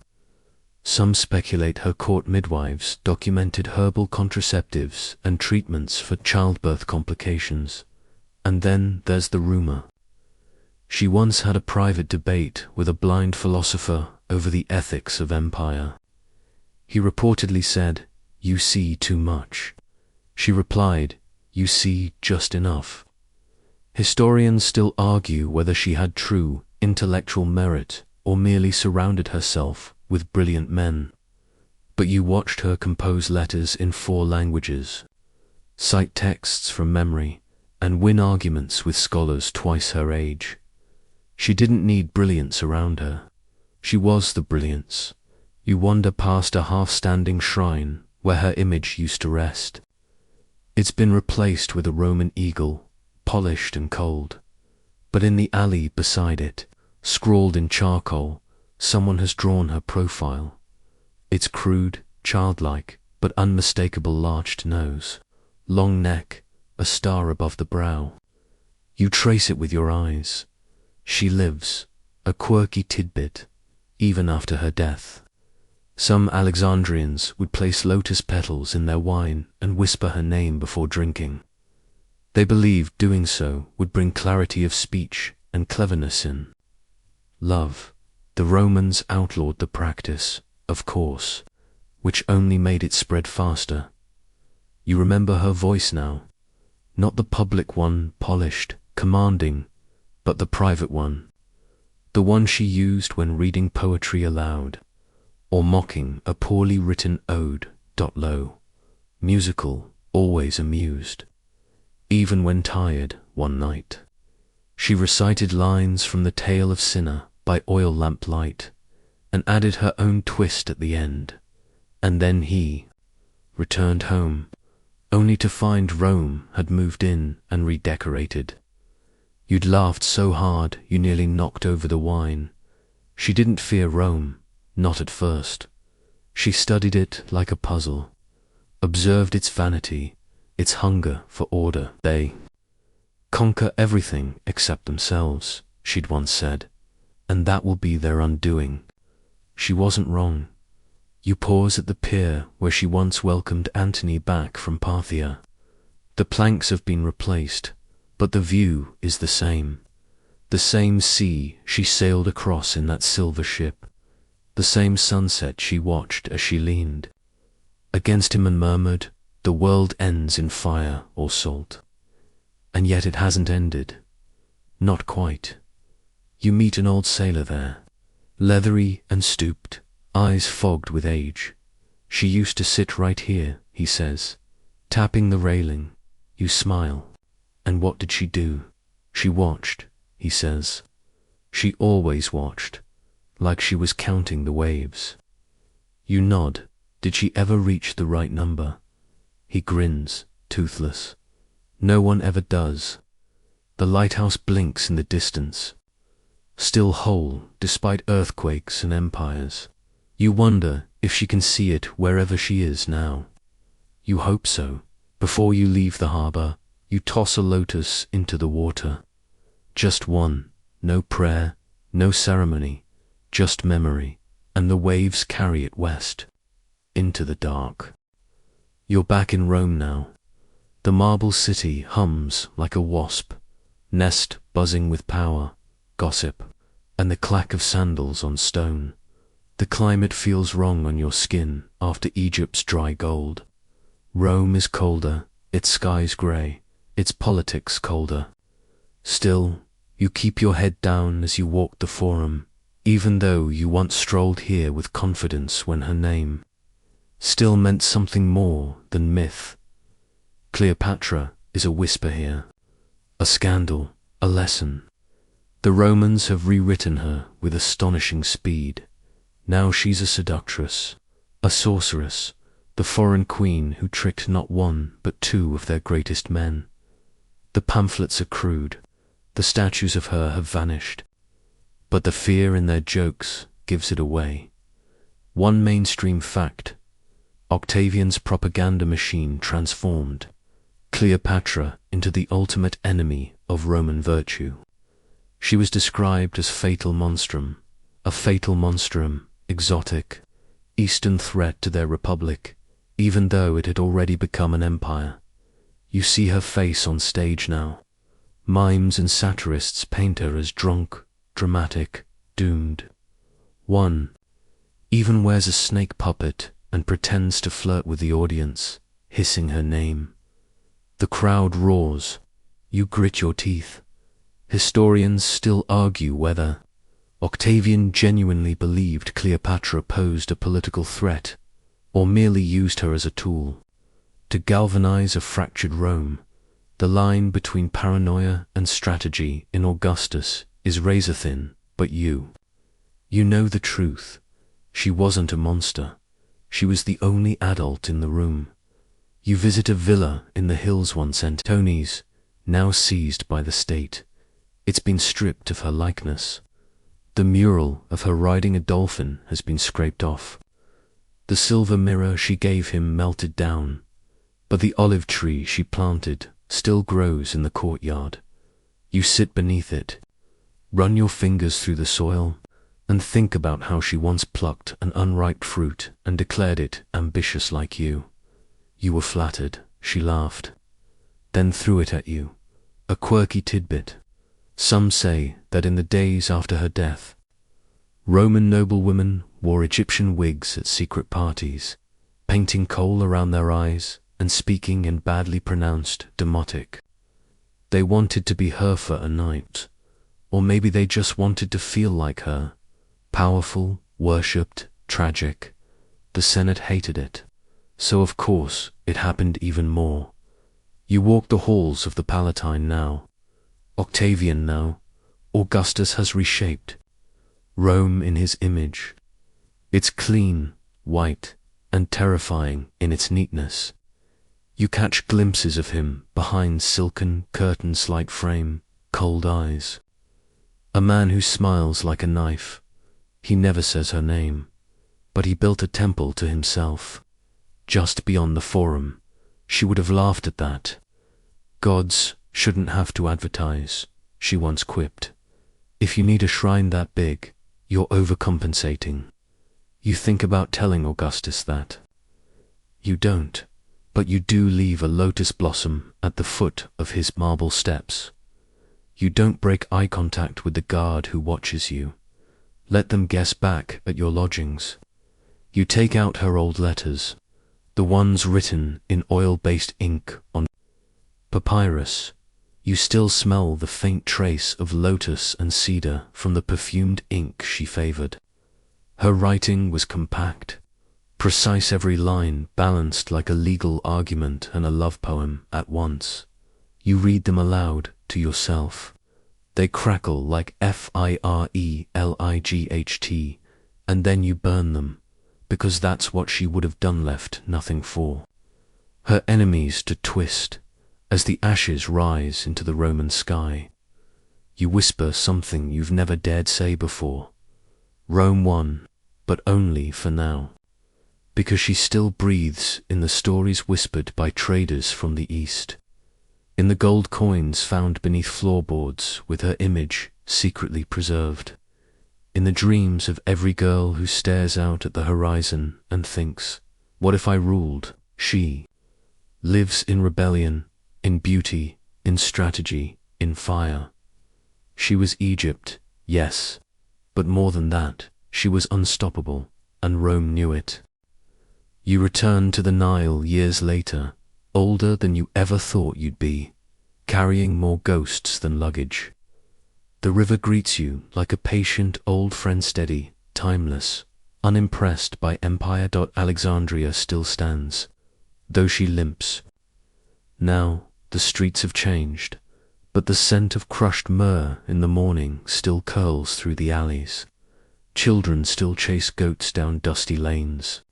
Some speculate her court midwives documented herbal contraceptives and treatments for childbirth complications. And then there's the rumor she once had a private debate with a blind philosopher over the ethics of empire. He reportedly said, "You see too much." She replied, "You see just enough." Historians still argue whether she had true intellectual merit or merely surrounded herself with brilliant men. But you watched her compose letters in 4 languages, cite texts from memory, and win arguments with scholars twice her age. She didn't need brilliance around her. She was the brilliance. You wander past a half-standing shrine where her image used to rest. It's been replaced with a Roman eagle, polished and cold. But in the alley beside it, scrawled in charcoal, someone has drawn her profile. It's crude, childlike, but unmistakable: larched nose, long neck, a star above the brow. You trace it with your eyes. She lives, a quirky tidbit, even after her death. Some Alexandrians would place lotus petals in their wine and whisper her name before drinking. They believed doing so would bring clarity of speech and cleverness in love. The Romans outlawed the practice, of course, which only made it spread faster. You remember her voice now, not the public one, polished, commanding, but the private one, the one she used when reading poetry aloud, or mocking a poorly written ode Low, musical, always amused. Even when tired, one night, she recited lines from the Tale of Cinna by oil lamp light, and added her own twist at the end. And then he returned home, only to find Rome had moved in and redecorated. You'd laughed so hard you nearly knocked over the wine. She didn't fear Rome, not at first. She studied it like a puzzle, observed its vanity, its hunger for order. They conquer everything except themselves, she'd once said, and that will be their undoing. She wasn't wrong. You pause at the pier where she once welcomed Antony back from Parthia. The planks have been replaced, but the view is the same. The same sea she sailed across in that silver ship. The same sunset she watched as she leaned against him and murmured, "The world ends in fire or salt." And yet it hasn't ended. Not quite. You meet an old sailor there, leathery and stooped, eyes fogged with age. "She used to sit right here," he says, tapping the railing. You smile. "And what did she do?" "She watched," he says. "She always watched, like she was counting the waves." You nod. "Did she ever reach the right number?" He grins, toothless. "No one ever does." The lighthouse blinks in the distance, still whole despite earthquakes and empires. You wonder if she can see it wherever she is now. You hope so. Before you leave the harbor, you toss a lotus into the water. Just one, no prayer, no ceremony, just memory, and the waves carry it west, into the dark. You're back in Rome now. The marble city hums like a wasp, nest buzzing with power, gossip, and the clack of sandals on stone. The climate feels wrong on your skin after Egypt's dry gold. Rome is colder, its skies grey, its politics colder. Still, you keep your head down as you walk the forum, even though you once strolled here with confidence when her name still meant something more than myth. Cleopatra is a whisper here, a scandal, a lesson. The Romans have rewritten her with astonishing speed. Now she's a seductress, a sorceress, the foreign queen who tricked not one but two of their greatest men. The pamphlets are crude, the statues of her have vanished, but the fear in their jokes gives it away. One mainstream fact: Octavian's propaganda machine transformed Cleopatra into the ultimate enemy of Roman virtue. She was described as fatal monstrum, a fatal monstrum, exotic, eastern threat to their republic, even though it had already become an empire. You see her face on stage now. Mimes and satirists paint her as drunk, dramatic, doomed. One even wears a snake puppet and pretends to flirt with the audience, hissing her name. The crowd roars. You grit your teeth. Historians still argue whether Octavian genuinely believed Cleopatra posed a political threat, or merely used her as a tool to galvanize a fractured Rome. The line between paranoia and strategy in Augustus is razor thin, but you know the truth. She wasn't a monster. She was the only adult in the room. You visit a villa in the hills once, Antony's, now seized by the state. It's been stripped of her likeness. The mural of her riding a dolphin has been scraped off. The silver mirror she gave him melted down, but the olive tree she planted still grows in the courtyard. You sit beneath it, run your fingers through the soil, and think about how she once plucked an unripe fruit and declared it ambitious like you. You were flattered. She laughed, then threw it at you, a quirky tidbit. Some say that in the days after her death, Roman noblewomen wore Egyptian wigs at secret parties, painting kohl around their eyes and speaking in badly pronounced Demotic. They wanted to be her for a night, or maybe they just wanted to feel like her, powerful, worshipped, tragic. The Senate hated it. So of course it happened even more. You walk the halls of the Palatine now. Octavian now. Augustus has reshaped Rome in his image. It's clean, white, and terrifying in its neatness. You catch glimpses of him behind silken curtain-like frame, cold eyes. A man who smiles like a knife. He never says her name, but he built a temple to himself. Just beyond the Forum, she would have laughed at that. Gods shouldn't have to advertise, she once quipped. If you need a shrine that big, you're overcompensating. You think about telling Augustus that. You don't, but you do leave a lotus blossom at the foot of his marble steps. You don't break eye contact with the guard who watches you. Let them guess back at your lodgings. You take out her old letters, the ones written in oil-based ink on papyrus. You still smell the faint trace of lotus and cedar from the perfumed ink she favored. Her writing was compact, precise, every line balanced like a legal argument and a love poem at once. You read them aloud to yourself. They crackle like FIRELIGHT, and then you burn them, because that's what she would have done, left nothing for her enemies to twist as the ashes rise into the Roman sky. You whisper something you've never dared say before. Rome won, but only for now, because she still breathes in the stories whispered by traders from the East, in the gold coins found beneath floorboards with her image secretly preserved, in the dreams of every girl who stares out at the horizon and thinks, what if I ruled? She lives in rebellion, in beauty, in strategy, in fire. She was Egypt, yes, but more than that, she was unstoppable, and Rome knew it. You return to the Nile years later, older than you ever thought you'd be, carrying more ghosts than luggage. The river greets you like a patient old friend, steady, timeless, unimpressed by empire. Alexandria still stands, though she limps. Now the streets have changed, but the scent of crushed myrrh in the morning still curls through the alleys. Children still chase goats down dusty lanes.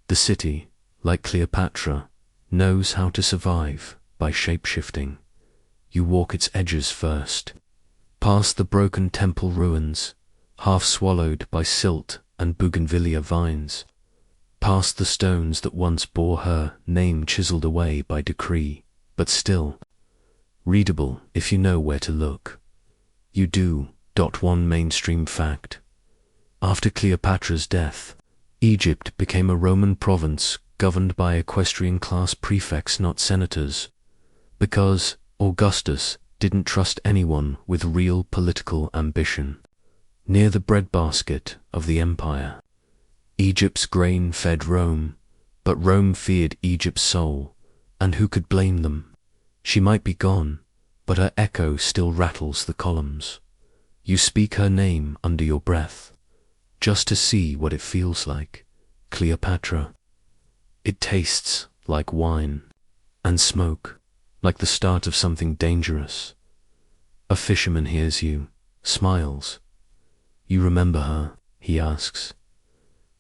The city, like Cleopatra, knows how to survive by shape-shifting. You walk its edges first, past the broken temple ruins, half swallowed by silt and bougainvillea vines, past the stones that once bore her name chiseled away by decree, but still readable if you know where to look. You do. One mainstream fact. After Cleopatra's death, Egypt became a Roman province governed by equestrian-class prefects, not senators, because Augustus didn't trust anyone with real political ambition. Near the breadbasket of the empire, Egypt's grain fed Rome, but Rome feared Egypt's soul, and who could blame them? She might be gone, but her echo still rattles the columns. You speak her name under your breath, just to see what it feels like. Cleopatra. It tastes like wine, and smoke, like the start of something dangerous. A fisherman hears you, smiles. You remember her, he asks.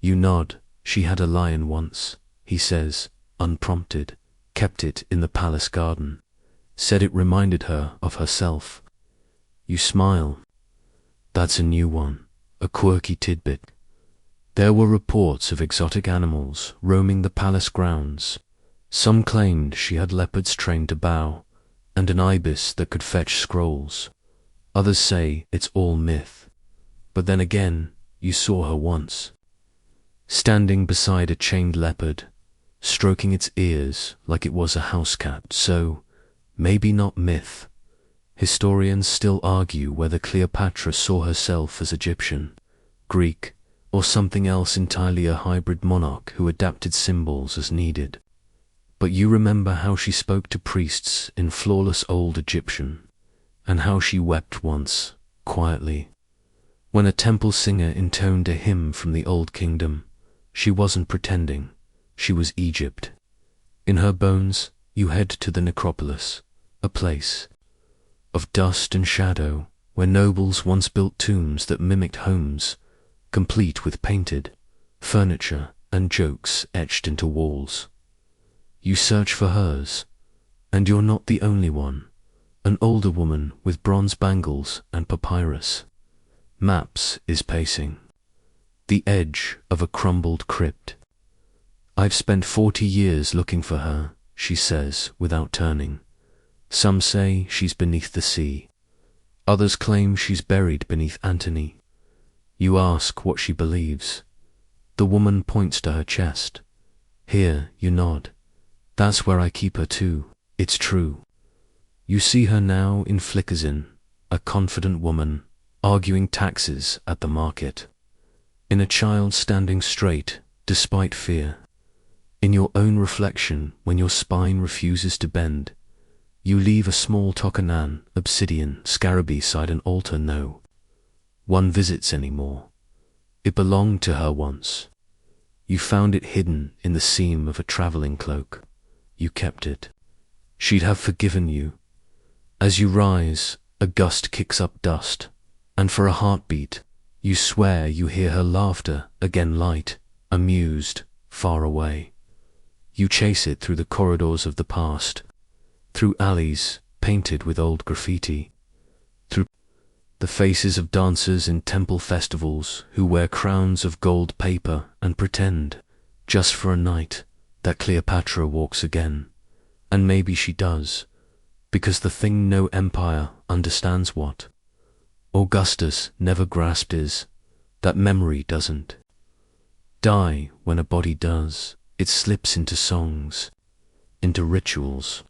You nod. She had a lion once, he says, unprompted, kept it in the palace garden, said it reminded her of herself. You smile. That's a new one, a quirky tidbit. There were reports of exotic animals roaming the palace grounds. Some claimed she had leopards trained to bow, and an ibis that could fetch scrolls. Others say it's all myth. But then again, you saw her once, standing beside a chained leopard, stroking its ears like it was a house cat. So, maybe not myth. Historians still argue whether Cleopatra saw herself as Egyptian, Greek, or something else entirely, a hybrid monarch who adapted symbols as needed. But you remember how she spoke to priests in flawless old Egyptian, and how she wept once, quietly, when a temple singer intoned a hymn from the Old Kingdom. She wasn't pretending. she was Egypt. In her bones, you head to the necropolis, a place of dust and shadow where nobles once built tombs that mimicked homes, complete with painted furniture and jokes etched into walls. You search for hers, and you're not the only one. An older woman with bronze bangles and papyrus maps is pacing the edge of a crumbled crypt. I've spent 40 years looking for her, she says without turning. Some say she's beneath the sea. Others claim she's buried beneath Antony. You ask what she believes. The woman points to her chest. Here, you nod. That's where I keep her too. It's true. You see her now in flickers a confident woman, arguing taxes at the market. In a child standing straight, despite fear. In your own reflection, when your spine refuses to bend. You leave a small tokanan, obsidian, scarab beside an altar no one visits anymore. It belonged to her once. You found it hidden in the seam of a traveling cloak. You kept it. She'd have forgiven you. As you rise, a gust kicks up dust, and for a heartbeat, you swear you hear her laughter, again light, amused, far away. You chase it through the corridors of the past, through alleys painted with old graffiti, through the faces of dancers in temple festivals who wear crowns of gold paper and pretend, just for a night, that Cleopatra walks again. And maybe she does, because the thing no empire understands what Augustus never grasped is that memory doesn't die when a body does. It slips into songs, into rituals,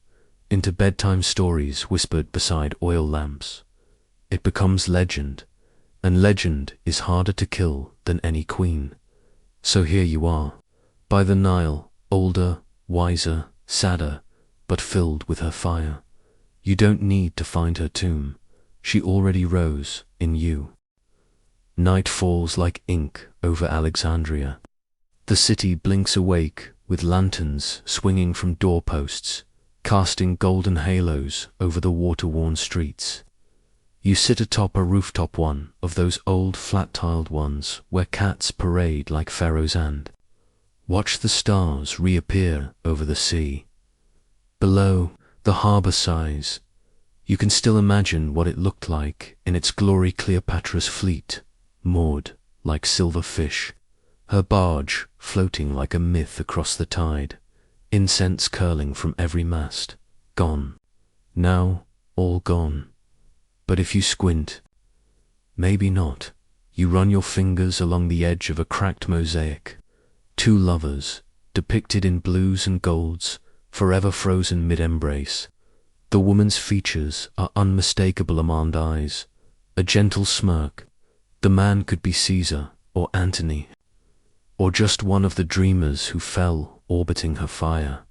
into bedtime stories whispered beside oil lamps. It becomes legend, and legend is harder to kill than any queen. So here you are, by the Nile, older, wiser, sadder, but filled with her fire. You don't need to find her tomb. She already rose in you. Night falls like ink over Alexandria. The city blinks awake with lanterns swinging from doorposts, casting golden halos over the water-worn streets. You sit atop a rooftop, one of those old flat-tiled ones where cats parade like pharaohs, and watch the stars reappear over the sea. Below, the harbor sighs. You can still imagine what it looked like in its glory. Cleopatra's fleet, moored like silver fish, her barge floating like a myth across the tide, incense curling from every mast. Gone. Now, all gone. But if you squint, maybe not. You run your fingers along the edge of a cracked mosaic. Two lovers, depicted in blues and golds, forever frozen mid-embrace. The woman's features are unmistakable almond eyes, a gentle smirk. The man could be Caesar or Antony, or just one of the dreamers who fell orbiting her fire.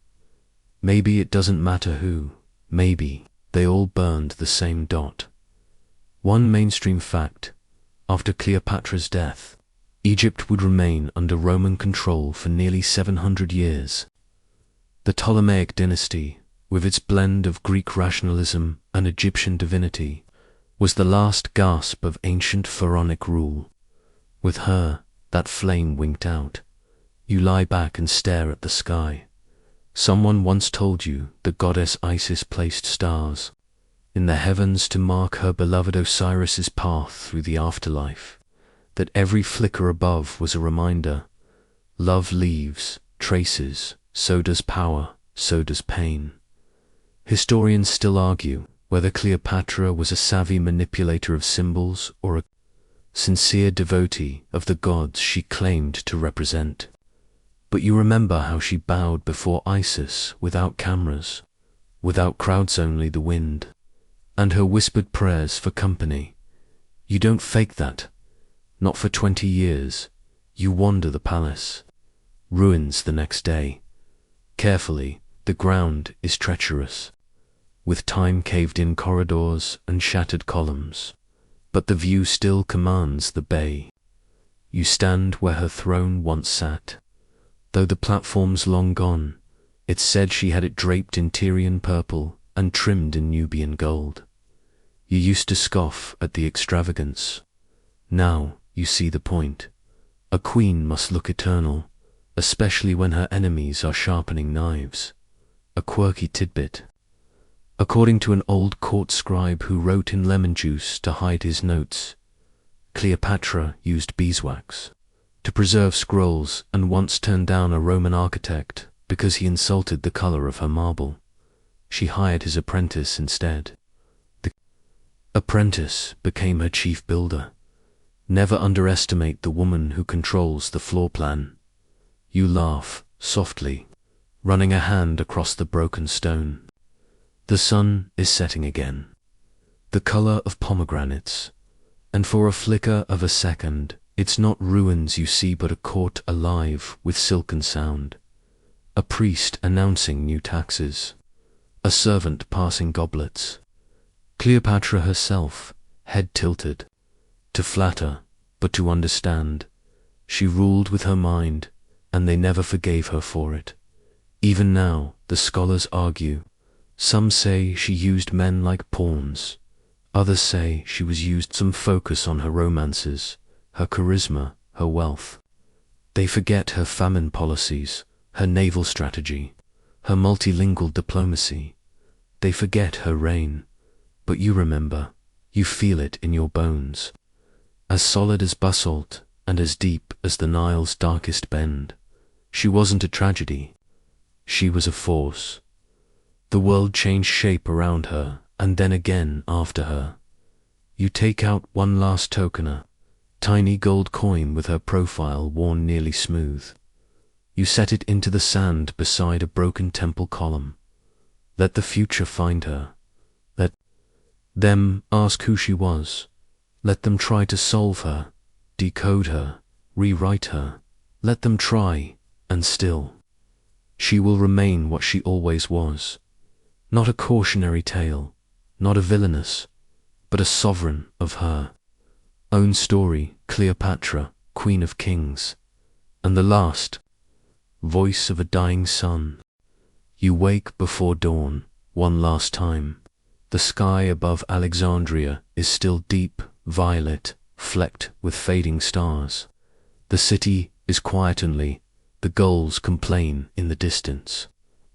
Maybe it doesn't matter who. Maybe they all burned the same dot. One mainstream fact: after Cleopatra's death, Egypt would remain under Roman control for nearly 700 years. The Ptolemaic dynasty, with its blend of Greek rationalism and Egyptian divinity, was the last gasp of ancient pharaonic rule. With her, that flame winked out. You lie back and stare at the sky. Someone once told you the goddess Isis placed stars in the heavens to mark her beloved Osiris's path through the afterlife, that every flicker above was a reminder. Love leaves traces, so does power, so does pain. Historians still argue whether Cleopatra was a savvy manipulator of symbols or a sincere devotee of the gods she claimed to represent. But you remember how she bowed before Isis without cameras, without crowds, only the wind, and her whispered prayers for company. You don't fake that, not for 20 years. You wander the palace. Ruins the next day. Carefully, the ground is treacherous, with time-caved-in corridors and shattered columns, but the view still commands the bay. You stand where her throne once sat. Though the platform's long gone, it's said she had it draped in Tyrian purple and trimmed in Nubian gold. You used to scoff at the extravagance. Now you see the point. A queen must look eternal, especially when her enemies are sharpening knives. A quirky tidbit. According to an old court scribe who wrote in lemon juice to hide his notes, Cleopatra used beeswax to preserve scrolls and once turned down a Roman architect because he insulted the color of her marble. She hired his apprentice instead. The apprentice became her chief builder. Never underestimate the woman who controls the floor plan. You laugh softly, running a hand across the broken stone. The sun is setting again, the color of pomegranates, and for a flicker of a second, it's not ruins you see but a court alive with silken sound. A priest announcing new taxes, a servant passing goblets. Cleopatra herself, head tilted, to flatter, but to understand. She ruled with her mind, and they never forgave her for it. Even now, the scholars argue. Some say she used men like pawns. Others say she was used some focus on her romances, her charisma, her wealth. They forget her famine policies, her naval strategy, her multilingual diplomacy. They forget her reign. But you remember, you feel it in your bones. As solid as basalt and as deep as the Nile's darkest bend. She wasn't a tragedy. She was a force. The world changed shape around her, and then again after her. You take out one last tokener, tiny gold coin with her profile worn nearly smooth. You set it into the sand beside a broken temple column. Let the future find her. Let them ask who she was. Let them try to solve her, decode her, rewrite her. Let them try, and still, she will remain what she always was. Not a cautionary tale, not a villainess, but a sovereign of her own story, Cleopatra, Queen of Kings, and the last voice of a dying sun. You wake before dawn, one last time. The sky above Alexandria is still deep, violet, flecked with fading stars. The city is quietly, the gulls complain in the distance,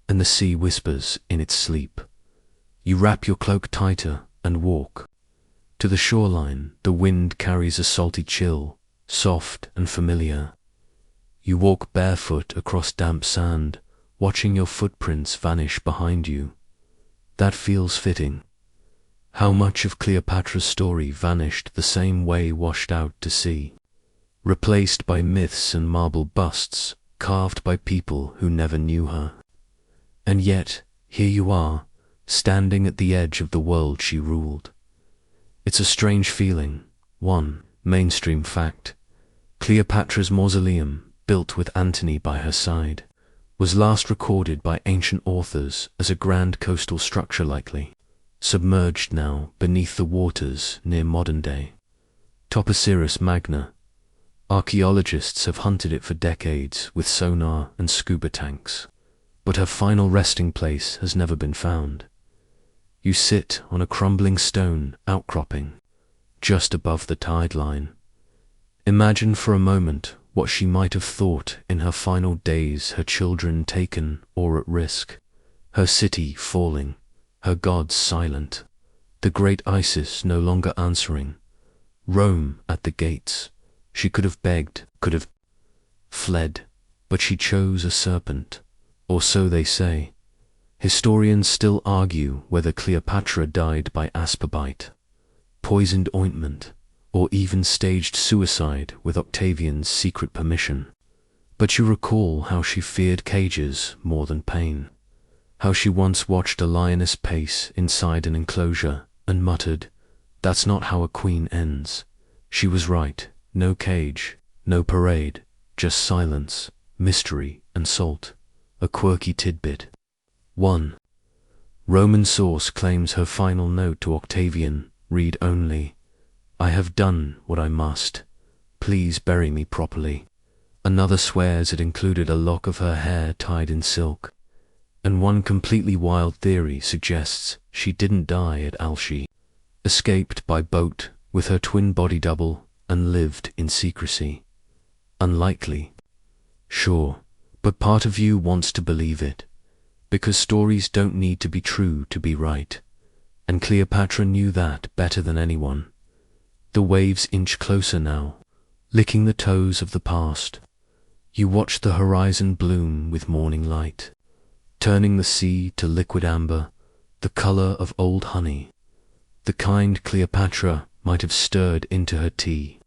and the sea whispers in its sleep. You wrap your cloak tighter and walk. To the shoreline, the wind carries a salty chill, soft and familiar. You walk barefoot across damp sand, watching your footprints vanish behind you. That feels fitting. How much of Cleopatra's story vanished the same way washed out to sea, replaced by myths and marble busts carved by people who never knew her. And yet, here you are, standing at the edge of the world she ruled. It's a strange feeling. One mainstream fact. Cleopatra's mausoleum, built with Antony by her side, was last recorded by ancient authors as a grand coastal structure likely, submerged now beneath the waters near modern day. Topocirus Magna. Archaeologists have hunted it for decades with sonar and scuba tanks, but her final resting place has never been found. You sit on a crumbling stone outcropping, just above the tide line. Imagine for a moment what she might have thought in her final days, her children taken or at risk, her city falling, her gods silent, the great Isis no longer answering, Rome at the gates. She could have begged, could have fled, but she chose a serpent, or so they say. Historians still argue whether Cleopatra died by asper bite, poisoned ointment, or even staged suicide with Octavian's secret permission. But you recall how she feared cages more than pain, how she once watched a lioness pace inside an enclosure and muttered, "That's not how a queen ends." She was right. No cage, no parade, just silence, mystery, and salt. A quirky tidbit. 1. Roman source claims her final note to Octavian, read only, "I have done what I must. Please bury me properly." Another swears it included a lock of her hair tied in silk, and one completely wild theory suggests she didn't die at Alshi, escaped by boat with her twin body double and lived in secrecy. Unlikely, sure, but part of you wants to believe it, because stories don't need to be true to be right, and Cleopatra knew that better than anyone. The waves inch closer now, licking the toes of the past. You watch the horizon bloom with morning light, turning the sea to liquid amber, the color of old honey, the kind Cleopatra might have stirred into her tea,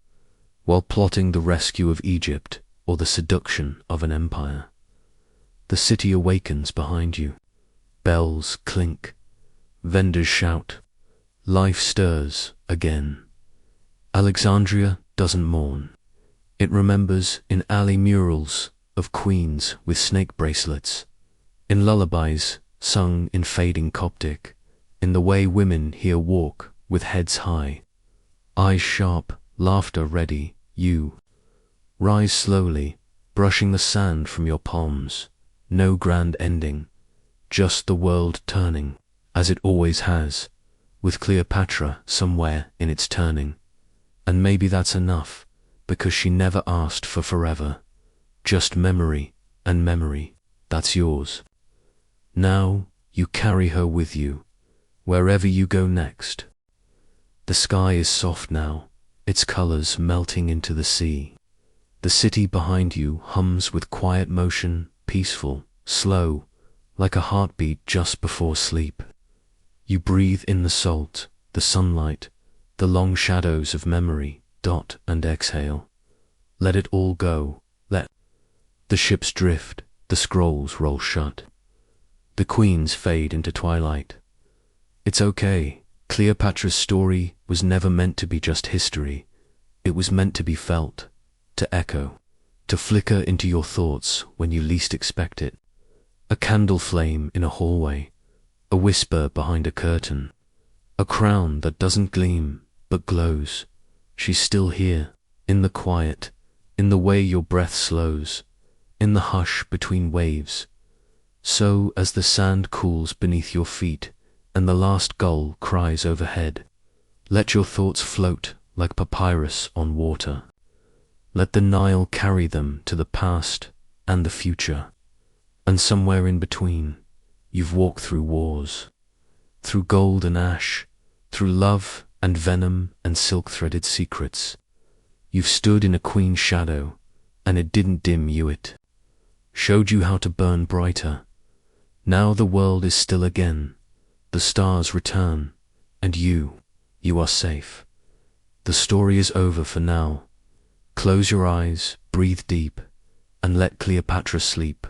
while plotting the rescue of Egypt or the seduction of an empire. The city awakens behind you. Bells clink, vendors shout, life stirs again. Alexandria doesn't mourn. It remembers in alley murals of queens with snake bracelets, in lullabies sung in fading Coptic, in the way women here walk with heads high, eyes sharp, laughter ready. You rise slowly, brushing the sand from your palms. No grand ending, just the world turning, as it always has, with Cleopatra somewhere in its turning. And maybe that's enough, because she never asked for forever, just memory, and memory, that's yours. Now you carry her with you, wherever you go next. The sky is soft now, its colors melting into the sea. The city behind you hums with quiet motion, peaceful, slow, like a heartbeat just before sleep. You breathe in the salt, the sunlight, the long shadows of memory, dot and exhale. Let it all go, let the ships drift, the scrolls roll shut. The queens fade into twilight. It's okay, Cleopatra's story was never meant to be just history. It was meant to be felt, to echo, to flicker into your thoughts when you least expect it. A candle flame in a hallway, a whisper behind a curtain, a crown that doesn't gleam but glows. She's still here, in the quiet, in the way your breath slows, in the hush between waves. So as the sand cools beneath your feet and the last gull cries overhead, let your thoughts float like papyrus on water. Let the Nile carry them to the past and the future. And somewhere in between, you've walked through wars, through gold and ash, through love and venom and silk-threaded secrets. You've stood in a queen's shadow, and it didn't dim you. It showed you how to burn brighter. Now the world is still again. The stars return, and you are safe. The story is over for now. Close your eyes, breathe deep, and let Cleopatra sleep.